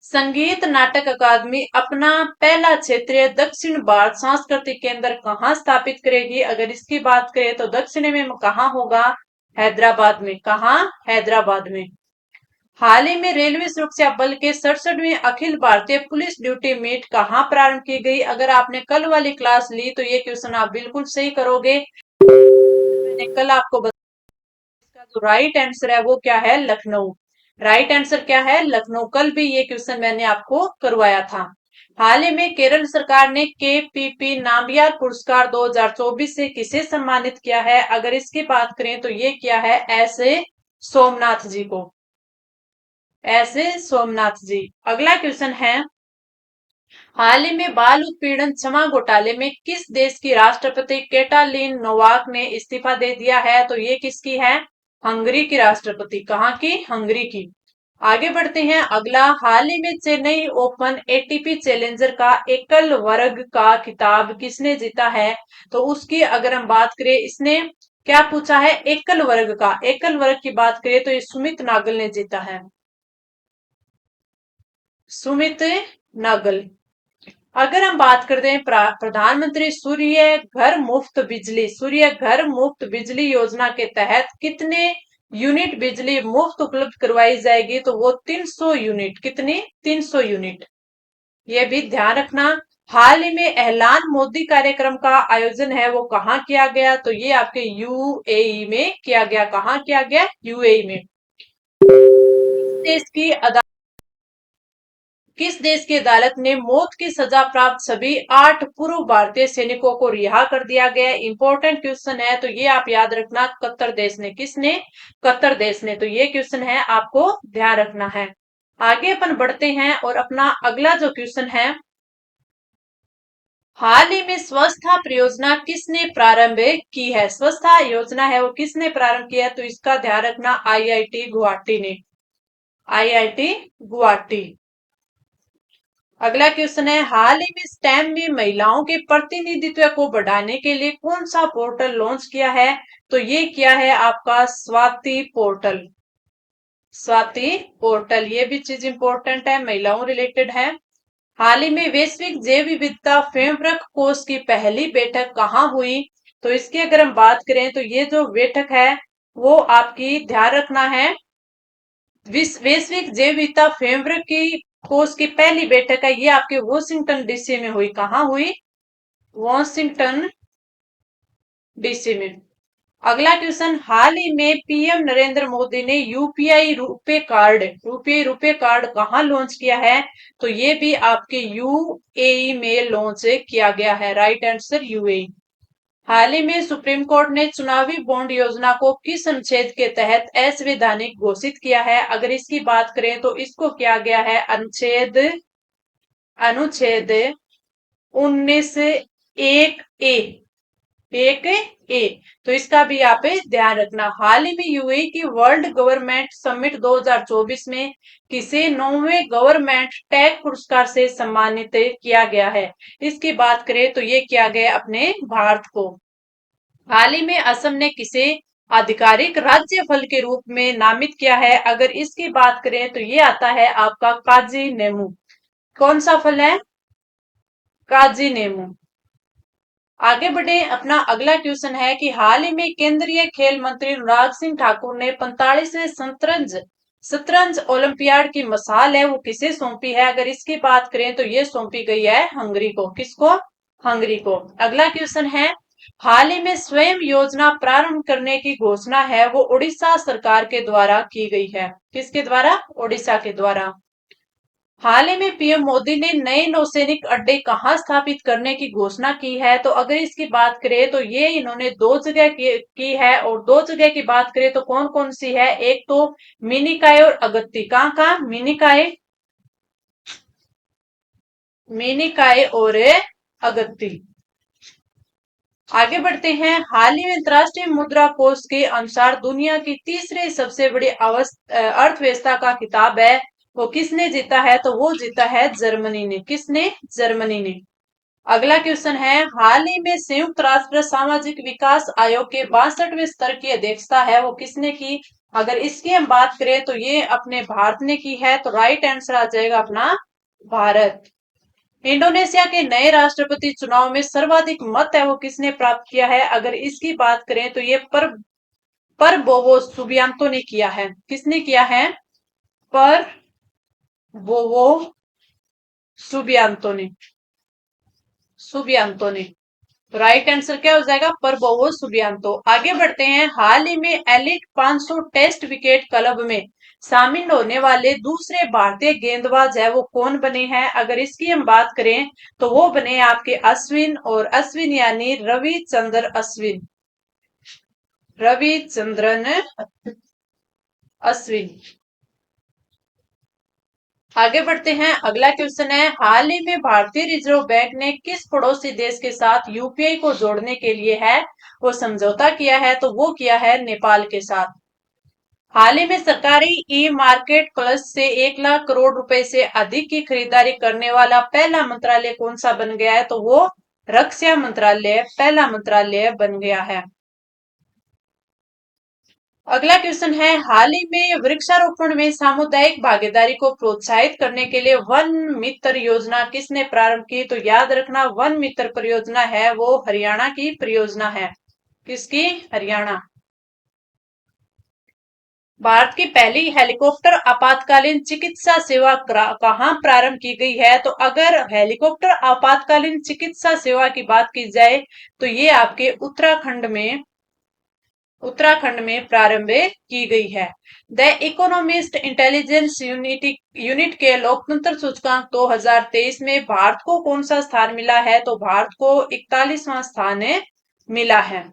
संगीत नाटक अकादमी अपना पहला क्षेत्रीय दक्षिण भारत सांस्कृतिक केंद्र कहाँ स्थापित करेगी? अगर इसकी बात करें तो दक्षिण में कहाँ होगा? हैदराबाद में। कहाँ? हैदराबाद में। हाल ही में रेलवे सुरक्षा बल के 67वें Akhil Bharatiya police duty meet कहाँ प्रारंभ की गई? अगर आपने कल वाली क्लास ली तो ये क्वेश्चन आप बिल्कुल सही करोगे। मैंने कल आपको इसका जो राइट आंसर है वो क्या है? लखनऊ। राइट आंसर क्या है? लखनऊ। कल भी ये क्वेश्चन मैंने आपको करवाया था। हाल ही में केरल सरकार ने KPP नामबियार पुरस्कार 2024 से किसे सम्मानित किया है? अगर इसकी बात करें तो ये किया है ऐसे सोमनाथ जी को। ऐसे सोमनाथ जी। अगला क्वेश्चन है, हाल ही में बाल उत्पीड़न क्षमा घोटाले में किस देश की राष्ट्रपति कैटालिन नोवाक ने इस्तीफा दे दिया है? तो ये किसकी है? हंगरी की राष्ट्रपति। कहाँ की? हंगरी की। आगे बढ़ते हैं। अगला, हाल ही में चेन्नई ओपन एटीपी चैलेंजर का एकल वर्ग का खिताब किसने जीता है? तो उसकी अगर हम बात करें, इसने क्या पूछा है? एकल वर्ग का। एकल वर्ग की बात करें तो ये सुमित नागल ने जीता है। सुमित नागल। अगर हम बात करते हैं प्रधानमंत्री सूर्य घर मुफ्त बिजली योजना के तहत कितने यूनिट बिजली मुफ्त उपलब्ध करवाई जाएगी? तो वो 300 यूनिट। कितनी? 300 यूनिट। ये भी ध्यान रखना। हाल ही में ऐलान मोदी कार्यक्रम का आयोजन है वो कहाँ किया गया? तो ये आपके यूएई में किया गया। कहाँ किया गया? यूएई में। देश की किस देश की अदालत ने मौत की सजा प्राप्त सभी 8 पूर्व भारतीय सैनिकों को रिहा कर दिया गया? इंपॉर्टेंट क्वेश्चन है, तो ये आप याद रखना। कतर देश ने। किसने? कतर देश ने। तो ये क्वेश्चन है, आपको ध्यान रखना है। आगे अपन बढ़ते हैं और अपना अगला जो क्वेश्चन है, हाल ही में स्वच्छता परियोजना किसने प्रारंभ की है? स्वच्छता योजना है वो किसने प्रारंभ किया है? तो इसका ध्यान रखना, आईआईटी गुवाहाटी ने। आईआईटी गुवाहाटी। अगला क्वेश्चन है, हाल ही में स्टेम में महिलाओं के प्रतिनिधित्व को बढ़ाने के लिए कौन सा पोर्टल लॉन्च किया है? तो ये किया है आपका स्वाति पोर्टल। स्वाति पोर्टल। ये भी चीज इंपॉर्टेंट है, महिलाओं रिलेटेड है। हाल ही में वैश्विक जैव विविधता फ्रेमवर्क कोर्स की पहली बैठक कहाँ हुई? तो इसकी अगर हम बात करें तो ये जो बैठक है वो आपकी ध्यान रखना है, वैश्विक जैव विविधता फ्रेमवर्क की कोर्स की पहली बैठक है, ये आपके वॉशिंगटन डीसी में हुई। कहाँ हुई? वॉशिंगटन डीसी में। अगला क्वेश्चन, हाल ही में पीएम नरेंद्र मोदी ने यूपीआई रुपे कार्ड कहाँ लॉन्च किया है? तो ये भी आपके यूएई में लॉन्च किया गया है। Right answer UAE. हाल ही में सुप्रीम कोर्ट ने चुनावी बॉन्ड योजना को किस अनुच्छेद के तहत असंवैधानिक घोषित किया है? अगर इसकी बात करें तो इसको किया गया है अनुच्छेद अनुच्छेद 19(1)(a). 1(a). तो इसका भी आप ध्यान रखना। हाल ही में यूएई की वर्ल्ड गवर्नमेंट समिट 2024 में किसे 9वें गवर्नमेंट टेक पुरस्कार से सम्मानित किया गया है? इसकी बात करें तो ये किया गया अपने भारत को। हाल ही में असम ने किसे आधिकारिक राज्य फल के रूप में नामित किया है? अगर इसकी बात करें तो ये आता है आपका काजी नेमू। कौन सा फल है? काजी नेमू। आगे बढ़े। अपना अगला क्वेश्चन है कि हाल ही में केंद्रीय खेल मंत्री अनुराग सिंह ठाकुर ने 45वें शतरंज शतरंज ओलंपियाड की मशाल है वो किसे सौंपी है? अगर इसकी बात करें तो ये सौंपी गई है हंगरी को। किसको? हंगरी को। अगला क्वेश्चन है, हाल ही में स्वयं योजना प्रारंभ करने की घोषणा है वो उड़ीसा सरकार के द्वारा की गई है। किसके द्वारा? उड़ीसा के द्वारा। हाल ही में पीएम मोदी ने नए नौसैनिक अड्डे कहाँ स्थापित करने की घोषणा की है? तो अगर इसकी बात करें तो ये इन्होंने 2 जगह की है, और 2 जगह की बात करें तो कौन कौन सी है? एक तो मिनिकाय और अगत्ती। कहाँ कहाँ? मिनिकाय, मिनिकाय और अगत्ती। आगे बढ़ते हैं। हाल ही में अंतरराष्ट्रीय मुद्रा कोष के अनुसार दुनिया की तीसरी सबसे बड़ी अर्थव्यवस्था का खिताब है वो किसने जीता है? तो वो जीता है जर्मनी ने। किसने? जर्मनी ने। अगला क्वेश्चन है, हाल ही में संयुक्त राष्ट्र सामाजिक विकास आयोग के 62वें स्तर की अध्यक्षता है वो किसने की? अगर इसकी हम बात करें तो ये अपने भारत ने की है। तो राइट आंसर आ जाएगा अपना भारत। इंडोनेशिया के नए राष्ट्रपति चुनाव में सर्वाधिक मत है वो किसने प्राप्त किया है? अगर इसकी बात करें तो ये पर बोवो सुबियांतो ने किया है। किसने किया है? पर बोवो सुबियांतो ने। सुबियांतो ने। राइट आंसर क्या हो जाएगा? पर बोवो सुबियांतो। आगे बढ़ते हैं। हाल ही में एलिट 500 टेस्ट विकेट क्लब में शामिल होने वाले दूसरे भारतीय गेंदबाज है वो कौन बने हैं? अगर इसकी हम बात करें तो वो बने आपके अश्विन, और अश्विन यानी रविचंद्र अश्विन। रविचंद्रन अश्विन। आगे बढ़ते हैं। अगला क्वेश्चन है, हाल ही में भारतीय रिजर्व बैंक ने किस पड़ोसी देश के साथ यूपीआई को जोड़ने के लिए है वो समझौता किया है? तो वो किया है नेपाल के साथ। हाल ही में सरकारी ई मार्केट प्लस से 1 लाख करोड़ रुपए से अधिक की खरीदारी करने वाला पहला मंत्रालय कौन सा बन गया है? तो वो रक्षा मंत्रालय पहला मंत्रालय बन गया है। अगला क्वेश्चन है, हाल ही में वृक्षारोपण में सामुदायिक भागीदारी को प्रोत्साहित करने के लिए वन मित्र योजना किसने प्रारंभ की? तो याद रखना, वन मित्र परियोजना है वो हरियाणा की परियोजना है। किसकी? हरियाणा। भारत की पहली हेलीकॉप्टर आपातकालीन चिकित्सा सेवा कहाँ प्रारंभ की गई है? तो अगर हेलीकॉप्टर आपातकालीन चिकित्सा सेवा की बात की जाए तो ये आपके उत्तराखंड में प्रारंभ की गई है। द इकोनॉमिस्ट इंटेलिजेंस यूनिट के लोकतंत्र सूचकांक 2023 में भारत को कौन सा स्थान मिला है? तो भारत को 41वां स्थान मिला है।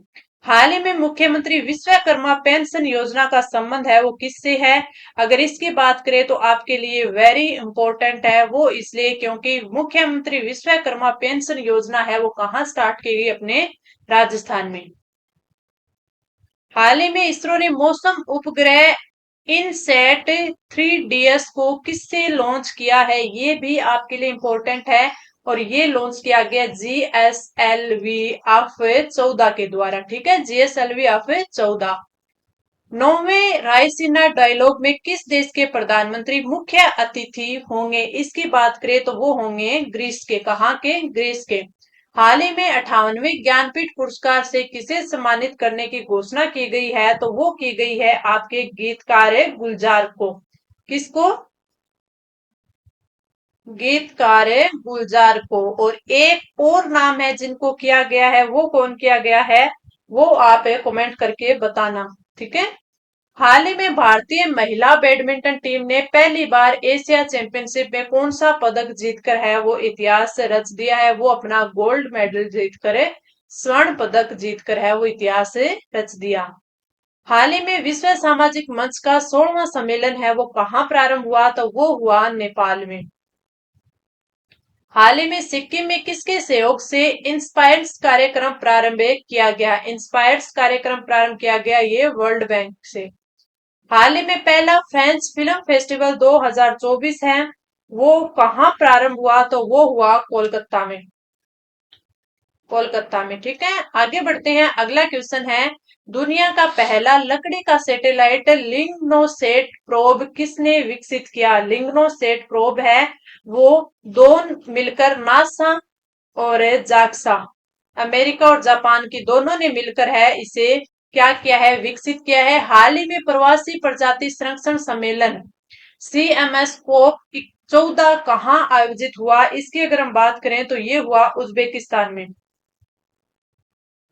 हाल ही में मुख्यमंत्री विश्वकर्मा पेंशन योजना का संबंध है वो किससे है? अगर इसकी बात करें तो आपके लिए वेरी इंपॉर्टेंट है वो, इसलिए क्योंकि मुख्यमंत्री विश्वकर्मा पेंशन योजना है वो कहाँ स्टार्ट की गई? अपने राजस्थान में। हाल ही में इसरो ने मौसम उपग्रह इनसैट 3DS को किससे लॉन्च किया है? ये भी आपके लिए इंपॉर्टेंट है और ये लॉन्च किया गया GSLV ऑफ 14 के द्वारा। ठीक है, GSLV ऑफ 14। नौवें रायसीना डायलॉग में किस देश के प्रधानमंत्री मुख्य अतिथि होंगे? इसकी बात करें तो वो होंगे ग्रीस के। कहाँ के? ग्रीस के। हाल ही में 58वें ज्ञानपीठ पुरस्कार से किसे सम्मानित करने की घोषणा की गई है? तो वो की गई है आपके गीतकार गुलजार को। किसको? गीतकार गुलजार को। और एक और नाम है जिनको किया गया है, वो कौन किया गया है? वो आप कमेंट करके बताना। ठीक है। हाल ही में भारतीय महिला बैडमिंटन टीम ने पहली बार एशिया चैंपियनशिप में कौन सा पदक जीतकर है वो इतिहास रच दिया है? वो अपना गोल्ड मेडल जीतकर स्वर्ण पदक जीतकर है वो इतिहास रच दिया। हाल ही में विश्व सामाजिक मंच का 16वां सम्मेलन है वो कहाँ प्रारंभ हुआ? तो वो हुआ नेपाल में। हाल ही में सिक्किम में किसके सहयोग से इंस्पायर्स कार्यक्रम प्रारंभ किया गया? इंस्पायर्स कार्यक्रम प्रारंभ किया गया ये वर्ल्ड बैंक से। हाल ही में पहला फ्रेंच फिल्म फेस्टिवल 2024 है वो कहाँ प्रारंभ हुआ? तो वो हुआ कोलकाता में। कोलकाता में। ठीक है, आगे बढ़ते हैं। अगला क्वेश्चन है, दुनिया का पहला लकड़ी का सैटेलाइट लिग्नोसेट प्रोब किसने विकसित किया? लिग्नोसेट प्रोब है वो दो मिलकर नासा और जाक्सा, अमेरिका और जापान की दोनों ने मिलकर है इसे क्या किया है? विकसित किया है। हाल ही में प्रवासी प्रजाति संरक्षण सम्मेलन CMS COP 14 कहाँ आयोजित हुआ? इसकी अगर हम बात करें तो ये हुआ उज्बेकिस्तान में।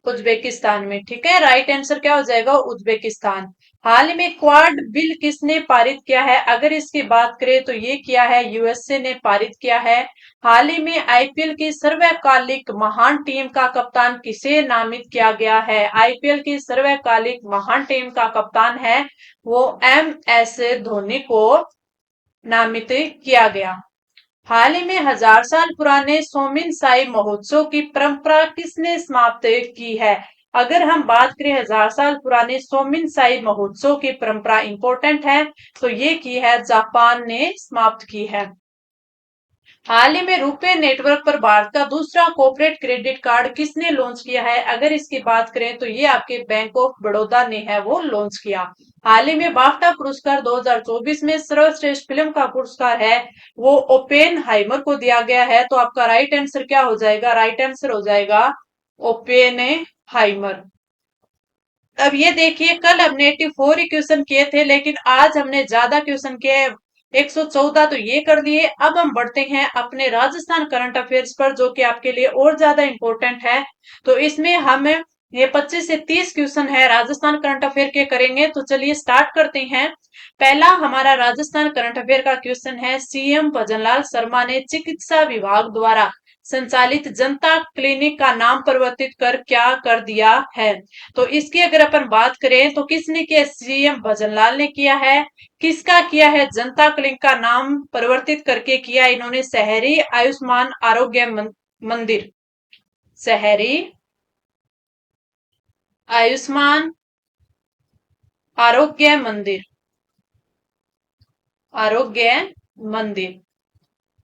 उज्बेकिस्तान में। ठीक है, राइट आंसर क्या हो जाएगा? उज्बेकिस्तान। हाल ही में क्वाड बिल किसने पारित किया है? अगर इसकी बात करें तो ये किया है USA ने पारित किया है। हाल ही में IPL की सर्वकालिक महान टीम का कप्तान किसे नामित किया गया है? IPL की सर्वकालिक महान टीम का कप्तान है वो MS धोनी को नामित किया गया। हाल ही में 1000 साल पुराने सोमिन साई महोत्सव की परंपरा किसने समाप्त की है? अगर हम बात करें 1000 साल पुराने सोमिन साई महोत्सव की परंपरा इंपॉर्टेंट है तो ये की है जापान ने समाप्त की है। हाल ही में रुपे नेटवर्क पर भारत का दूसरा कॉर्पोरेट क्रेडिट कार्ड किसने लॉन्च किया है? अगर इसकी बात करें तो ये आपके बैंक ऑफ बड़ौदा ने है वो लॉन्च किया। हाल ही में बाफ्टा पुरस्कार 2024 में सर्वश्रेष्ठ फिल्म का पुरस्कार है वो ओपेनहाइमर को दिया गया है। तो आपका राइट आंसर क्या हो जाएगा? राइट आंसर हो जाएगा ओपेनहाइमर। अब ये देखिए, कल हमने 84 ही क्वेश्चन किए थे लेकिन आज हमने ज्यादा क्वेश्चन किए, 114 तो ये कर दिए। अब हम बढ़ते हैं अपने राजस्थान करंट अफेयर्स पर जो कि आपके लिए और ज्यादा इंपॉर्टेंट है। तो इसमें हम ये 25 से 30 क्वेश्चन है राजस्थान करंट अफेयर के करेंगे। तो चलिए स्टार्ट करते हैं। पहला हमारा राजस्थान करंट अफेयर का क्वेश्चन है, CM भजनलाल शर्मा ने चिकित्सा विभाग द्वारा संचालित जनता क्लिनिक का नाम परिवर्तित कर क्या कर दिया है? तो इसकी अगर अपन बात करें तो किसने किया? CM भजनलाल ने किया है। किसका किया है? जनता क्लिनिक का नाम परिवर्तित करके किया इन्होंने शहरी आयुष्मान आरोग्य मंदिर। शहरी आयुष्मान आरोग्य मंदिर। आरोग्य मंदिर।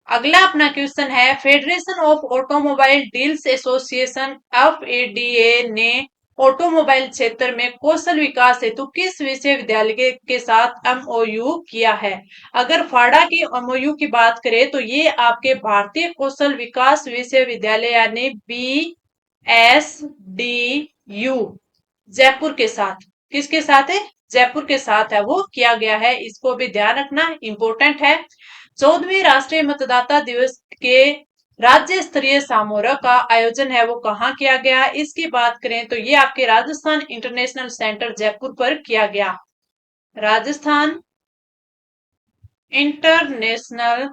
अगला अपना क्वेश्चन है, federation of automobile deals association FADA ने ऑटोमोबाइल क्षेत्र में कौशल विकास हेतु किस विश्वविद्यालय के साथ MOU किया है? अगर फाडा की MOU की बात करें तो ये आपके भारतीय कौशल विकास विश्वविद्यालय यानी BSDU जयपुर के साथ, किसके साथ है? जयपुर के साथ है वो किया गया है। इसको भी ध्यान रखना, इंपॉर्टेंट है। 14वीं राष्ट्रीय मतदाता दिवस के राज्य स्तरीय समारोह का आयोजन है वो कहाँ किया गया? इसकी बात करें तो ये आपके राजस्थान इंटरनेशनल सेंटर जयपुर पर किया गया। Rajasthan international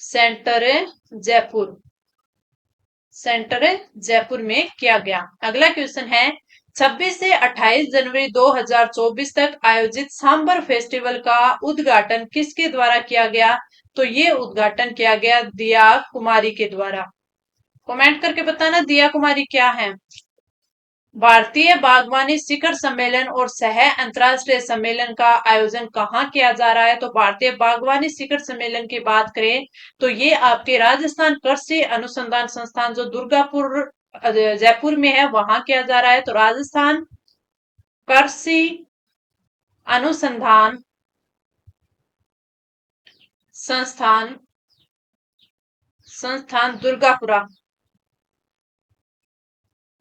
centre Jaipur, centre Jaipur में किया गया। अगला क्वेश्चन है, 26 से 28 जनवरी 2024 तक आयोजित सांबर फेस्टिवल का उद्घाटन किसके द्वारा किया गया? तो ये उद्घाटन किया गया दिया कुमारी के द्वारा। कमेंट करके बताना दिया कुमारी क्या है। भारतीय बागवानी शिखर सम्मेलन और सह अंतरराष्ट्रीय सम्मेलन का आयोजन कहाँ किया जा रहा है? तो भारतीय बागवानी शिखर सम्मेलन की बात करें तो ये आपके राजस्थान कृषि अनुसंधान संस्थान जो दुर्गापुर जयपुर में है वहां किया जा रहा है। तो राजस्थान कृषि अनुसंधान संस्थान संस्थान दुर्गापुरा,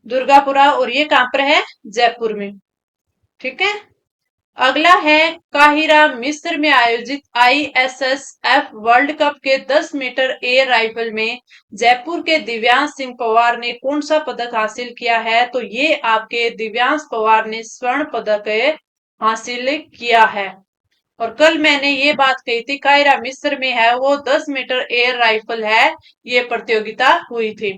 दुर्गापुरा, और ये कहां पर है? जयपुर में। ठीक है। अगला है, काहिरा मिस्र में आयोजित ISSF वर्ल्ड कप के 10 मीटर एयर राइफल में जयपुर के दिव्यांश सिंह पवार ने कौन सा पदक हासिल किया है? तो ये आपके दिव्यांश पवार ने स्वर्ण पदक हासिल किया है। और कल मैंने ये बात कही थी, काहिरा मिस्र में है वो 10 मीटर एयर राइफल है, ये प्रतियोगिता हुई थी।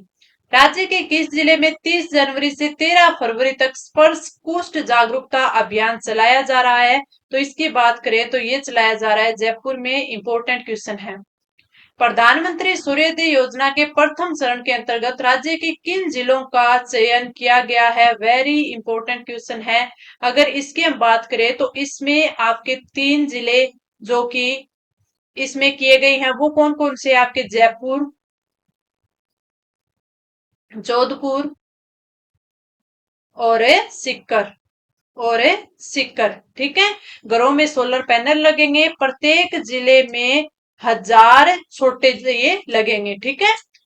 राज्य के किस जिले में 30 जनवरी से 13 फरवरी तक स्पर्श कुष्ठ जागरूकता अभियान चलाया जा रहा है? तो इसकी बात करें तो ये चलाया जा रहा है जयपुर में। इंपॉर्टेंट क्वेश्चन है। प्रधानमंत्री सूर्योदय योजना के प्रथम चरण के अंतर्गत राज्य के किन जिलों का चयन किया गया है? वेरी इंपॉर्टेंट क्वेश्चन है। अगर इसकी हम बात करें तो इसमें आपके 3 जिले जो कि इसमें किए गए हैं वो कौन कौन से? आपके जयपुर, जोधपुर और सीकर, और सीकर। ठीक है। घरों में सोलर पैनल लगेंगे, प्रत्येक जिले में 1000 छोटे ये लगेंगे। ठीक है।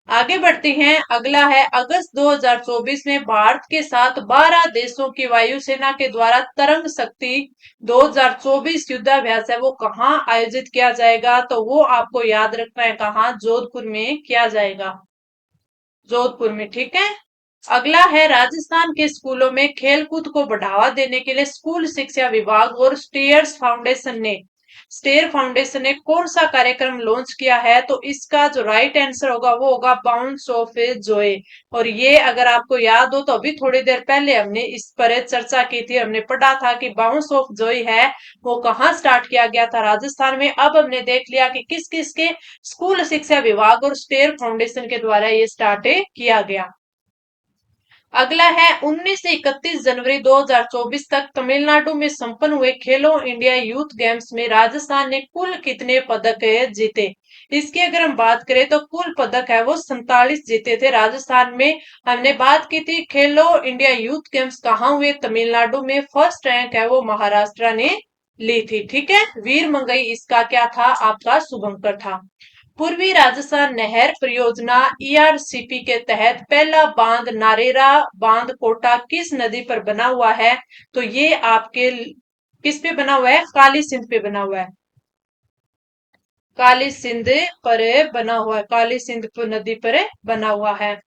आगे बढ़ते हैं। अगला है, अगस्त 2024 में भारत के साथ 12 देशों की वायुसेना के द्वारा तरंग शक्ति 2024 युद्धाभ्यास है वो कहाँ आयोजित किया जाएगा? तो वो आपको याद रखना है कहाँ? जोधपुर में किया जाएगा, जोधपुर में। ठीक है। अगला है, राजस्थान के स्कूलों में खेलकूद को बढ़ावा देने के लिए स्कूल शिक्षा विभाग और स्टेयर फाउंडेशन ने कौन सा कार्यक्रम लॉन्च किया है? तो इसका जो राइट आंसर होगा वो होगा बाउंस ऑफ जॉय। और ये अगर आपको याद हो तो अभी थोड़ी देर पहले हमने इस पर चर्चा की थी, हमने पढ़ा था कि बाउंस ऑफ जॉय है वो कहाँ स्टार्ट किया गया था? राजस्थान में। अब हमने देख लिया कि किस किस के स्कूल शिक्षा विभाग और स्टेयर फाउंडेशन के द्वारा ये स्टार्ट किया गया। अगला है, 19 से 31 जनवरी 2024 तक तमिलनाडु में संपन्न हुए खेलो इंडिया यूथ गेम्स में राजस्थान ने कुल कितने पदक जीते? इसकी अगर हम बात करें तो कुल पदक है वो 47 जीते थे राजस्थान में। हमने बात की थी खेलो इंडिया यूथ गेम्स कहाँ हुए? तमिलनाडु में। फर्स्ट रैंक है वो महाराष्ट्र ने ली थी। ठीक है। वीर मंगई इसका क्या था? आपका शुभंकर था। पूर्वी राजस्थान नहर परियोजना ERCP के तहत पहला बांध नारेरा बांध कोटा किस नदी पर बना हुआ है? तो ये आपके किस पे बना हुआ है? काली सिंध पे बना हुआ है, काली सिंध पर बना हुआ है, काली सिंध नदी पर बना हुआ है।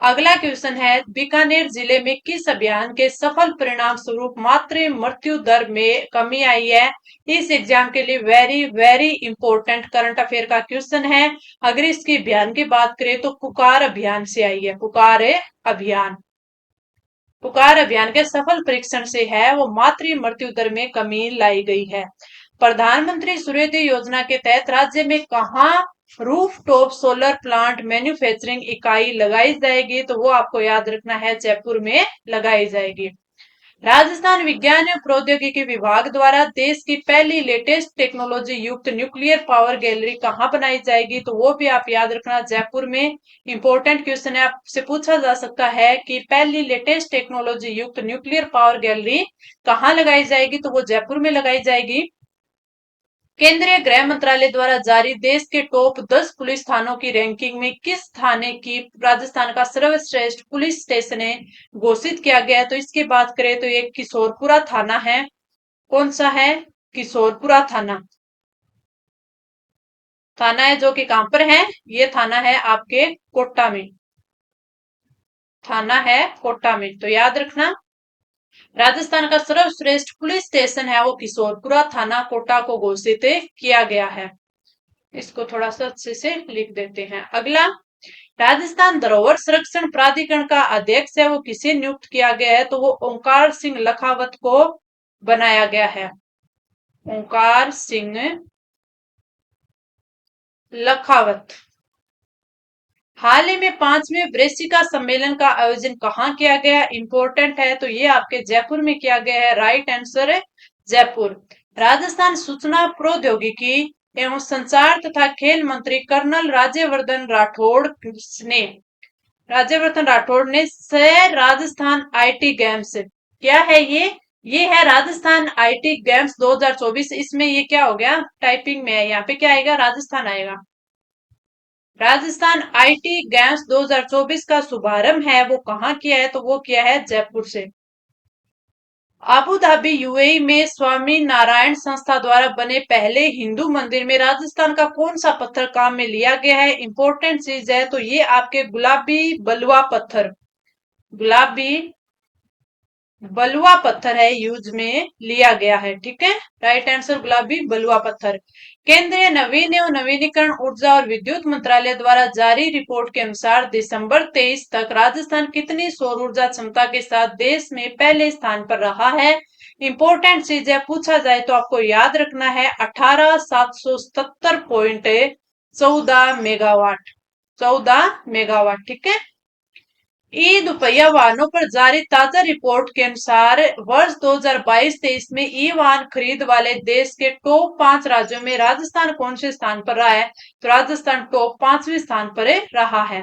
अगला क्वेश्चन है, बीकानेर जिले में किस अभियान के सफल परिणाम स्वरूप मातृ मृत्यु दर में कमी आई है? इस एग्जाम के लिए very very important current affair का क्वेश्चन है। अगर इसके अभियान की बात करें तो पुकार अभियान से आई है, पुकार अभियान। पुकार अभियान के सफल परीक्षण से है वो मातृ मृत्यु दर में कमी लाई गई है। प्रधानमंत्री सूर्योदय योजना के तहत राज्य में कहाँ रूफटॉप सोलर प्लांट मैन्युफैक्चरिंग इकाई लगाई जाएगी? तो वो आपको याद रखना है जयपुर में लगाई जाएगी। राजस्थान विज्ञान एवं प्रौद्योगिकी विभाग द्वारा देश की पहली लेटेस्ट टेक्नोलॉजी युक्त न्यूक्लियर पावर गैलरी कहाँ बनाई जाएगी, तो वो भी आप याद रखना, जयपुर में। इंपॉर्टेंट क्वेश्चन है, आपसे पूछा जा सकता है कि पहली लेटेस्ट टेक्नोलॉजी युक्त न्यूक्लियर पावर गैलरी कहाँ लगाई जाएगी, तो वो जयपुर में लगाई जाएगी। केंद्रीय गृह मंत्रालय द्वारा जारी देश के टॉप 10 पुलिस थानों की रैंकिंग में किस थाने की राजस्थान का सर्वश्रेष्ठ पुलिस स्टेशन है घोषित किया गया है, तो इसकी बात करें तो ये किशोरपुरा थाना है। कौन सा है? किशोरपुरा थाना। थाना है जो कि कहां पर है? ये थाना है आपके कोटा में। थाना है कोटा में, तो याद रखना। राजस्थान का सर्वश्रेष्ठ पुलिस स्टेशन है वो किशोरपुरा थाना कोटा को घोषित किया गया है। इसको थोड़ा सा अच्छे से लिख देते हैं। अगला, राजस्थान धरोहर संरक्षण प्राधिकरण का अध्यक्ष है वो किसे नियुक्त किया गया है, तो वो ओंकार सिंह लखावत को बनाया गया है। ओंकार सिंह लखावत। हाल ही में 5वें ब्रेसिका सम्मेलन का आयोजन कहाँ किया गया? इंपॉर्टेंट है, तो ये आपके जयपुर में किया गया है। राइट आंसर है जयपुर। राजस्थान सूचना प्रौद्योगिकी एवं संचार तथा खेल मंत्री कर्नल राज्यवर्धन राठौड़ ने राजस्थान आईटी गेम्स, क्या है ये है राजस्थान आईटी गेम्स 2024। इसमें ये क्या हो गया? टाइपिंग में है, यहाँ पे क्या आएगा? राजस्थान आएगा। राजस्थान आईटी गेम्स 2024 का शुभारंभ है वो कहाँ किया है, तो वो किया है जयपुर से। अबू धाबी यूएई में स्वामी नारायण संस्था द्वारा बने पहले हिंदू मंदिर में राजस्थान का कौन सा पत्थर काम में लिया गया है? इंपॉर्टेंट चीज है, तो ये आपके गुलाबी बलुआ पत्थर, गुलाबी बलुआ पत्थर है यूज में लिया गया है। ठीक है, राइट आंसर गुलाबी बलुआ पत्थर। केंद्रीय नवीन एवं नवीनीकरण ऊर्जा और विद्युत मंत्रालय द्वारा जारी रिपोर्ट के अनुसार दिसंबर 23 तक राजस्थान कितनी सौर ऊर्जा क्षमता के साथ देश में पहले स्थान पर रहा है? इंपॉर्टेंट चीज है, पूछा जाए तो आपको याद रखना है 18,777.14 मेगावाट, 14 मेगावाट। ठीक है। ई दुपहिया वाहनों पर जारी ताजा रिपोर्ट के अनुसार वर्ष 2022-23 में ई वाहन खरीद वाले देश के टॉप 5 राज्यों में राजस्थान कौन से स्थान पर रहा है? तो राजस्थान टॉप 5वें स्थान पर रहा है।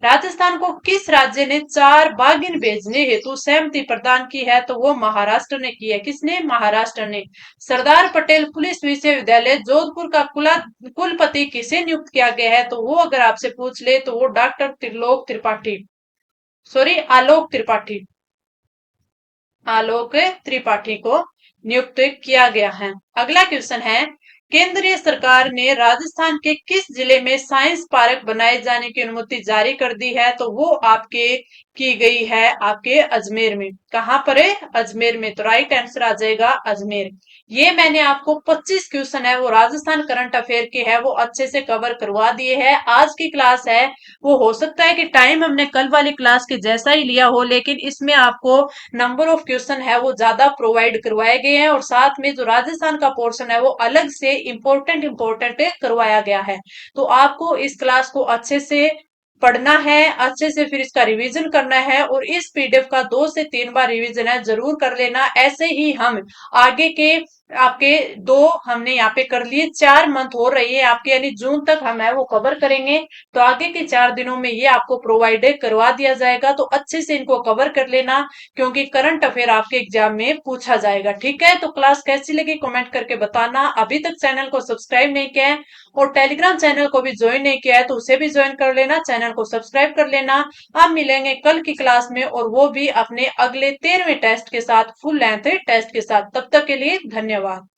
राजस्थान को किस राज्य ने 4 बाघिन भेजने हेतु सहमति प्रदान की है? तो वो महाराष्ट्र ने की है। किसने? महाराष्ट्र ने। सरदार पटेल पुलिस विश्वविद्यालय जोधपुर का कुलपति किसे नियुक्त किया गया है? तो वो अगर आपसे पूछ ले तो वो डॉक्टर त्रिलोक त्रिपाठी, सॉरी आलोक त्रिपाठी, आलोक त्रिपाठी को नियुक्त किया गया है। अगला क्वेश्चन है, केंद्रीय सरकार ने राजस्थान के किस जिले में साइंस पार्क बनाए जाने की अनुमति जारी कर दी है? तो वो आपके की गई है आपके अजमेर में। कहां पर है? अजमेर में, तो राइट आंसर आ जाएगा अजमेर। ये मैंने आपको 25 क्वेश्चन है वो राजस्थान करंट अफेयर के है वो अच्छे से कवर करवा दिए हैं। आज की क्लास है वो हो सकता है कि टाइम हमने कल वाली क्लास के जैसा ही लिया हो, लेकिन इसमें आपको नंबर ऑफ क्वेश्चन है वो ज्यादा प्रोवाइड करवाए गए हैं और साथ में जो राजस्थान का पोर्शन है वो अलग से इंपॉर्टेंट करवाया गया है। तो आपको इस क्लास को अच्छे से पढ़ना है, अच्छे से फिर इसका रिवीजन करना है और इस पीडीएफ का 2 से 3 बार रिवीजन है जरूर कर लेना। ऐसे ही हम आगे के आपके दो हमने यहाँ पे कर लिए, 4 मंथ हो रही है आपके, यानी जून तक हम है वो कवर करेंगे। तो आगे के 4 दिनों में ये आपको प्रोवाइड करवा दिया जाएगा, तो अच्छे से इनको कवर कर लेना क्योंकि करंट अफेयर आपके एग्जाम में पूछा जाएगा। ठीक है, तो क्लास कैसी लगी कमेंट करके बताना। अभी तक चैनल को सब्सक्राइब नहीं किया है और टेलीग्राम चैनल को भी ज्वाइन नहीं किया है तो उसे भी ज्वाइन कर लेना, चैनल को सब्सक्राइब कर लेना। आप मिलेंगे कल की क्लास में और वो भी अपने अगले 13वें टेस्ट के साथ, फुल लेंथ टेस्ट के साथ। तब तक के लिए धन्यवाद।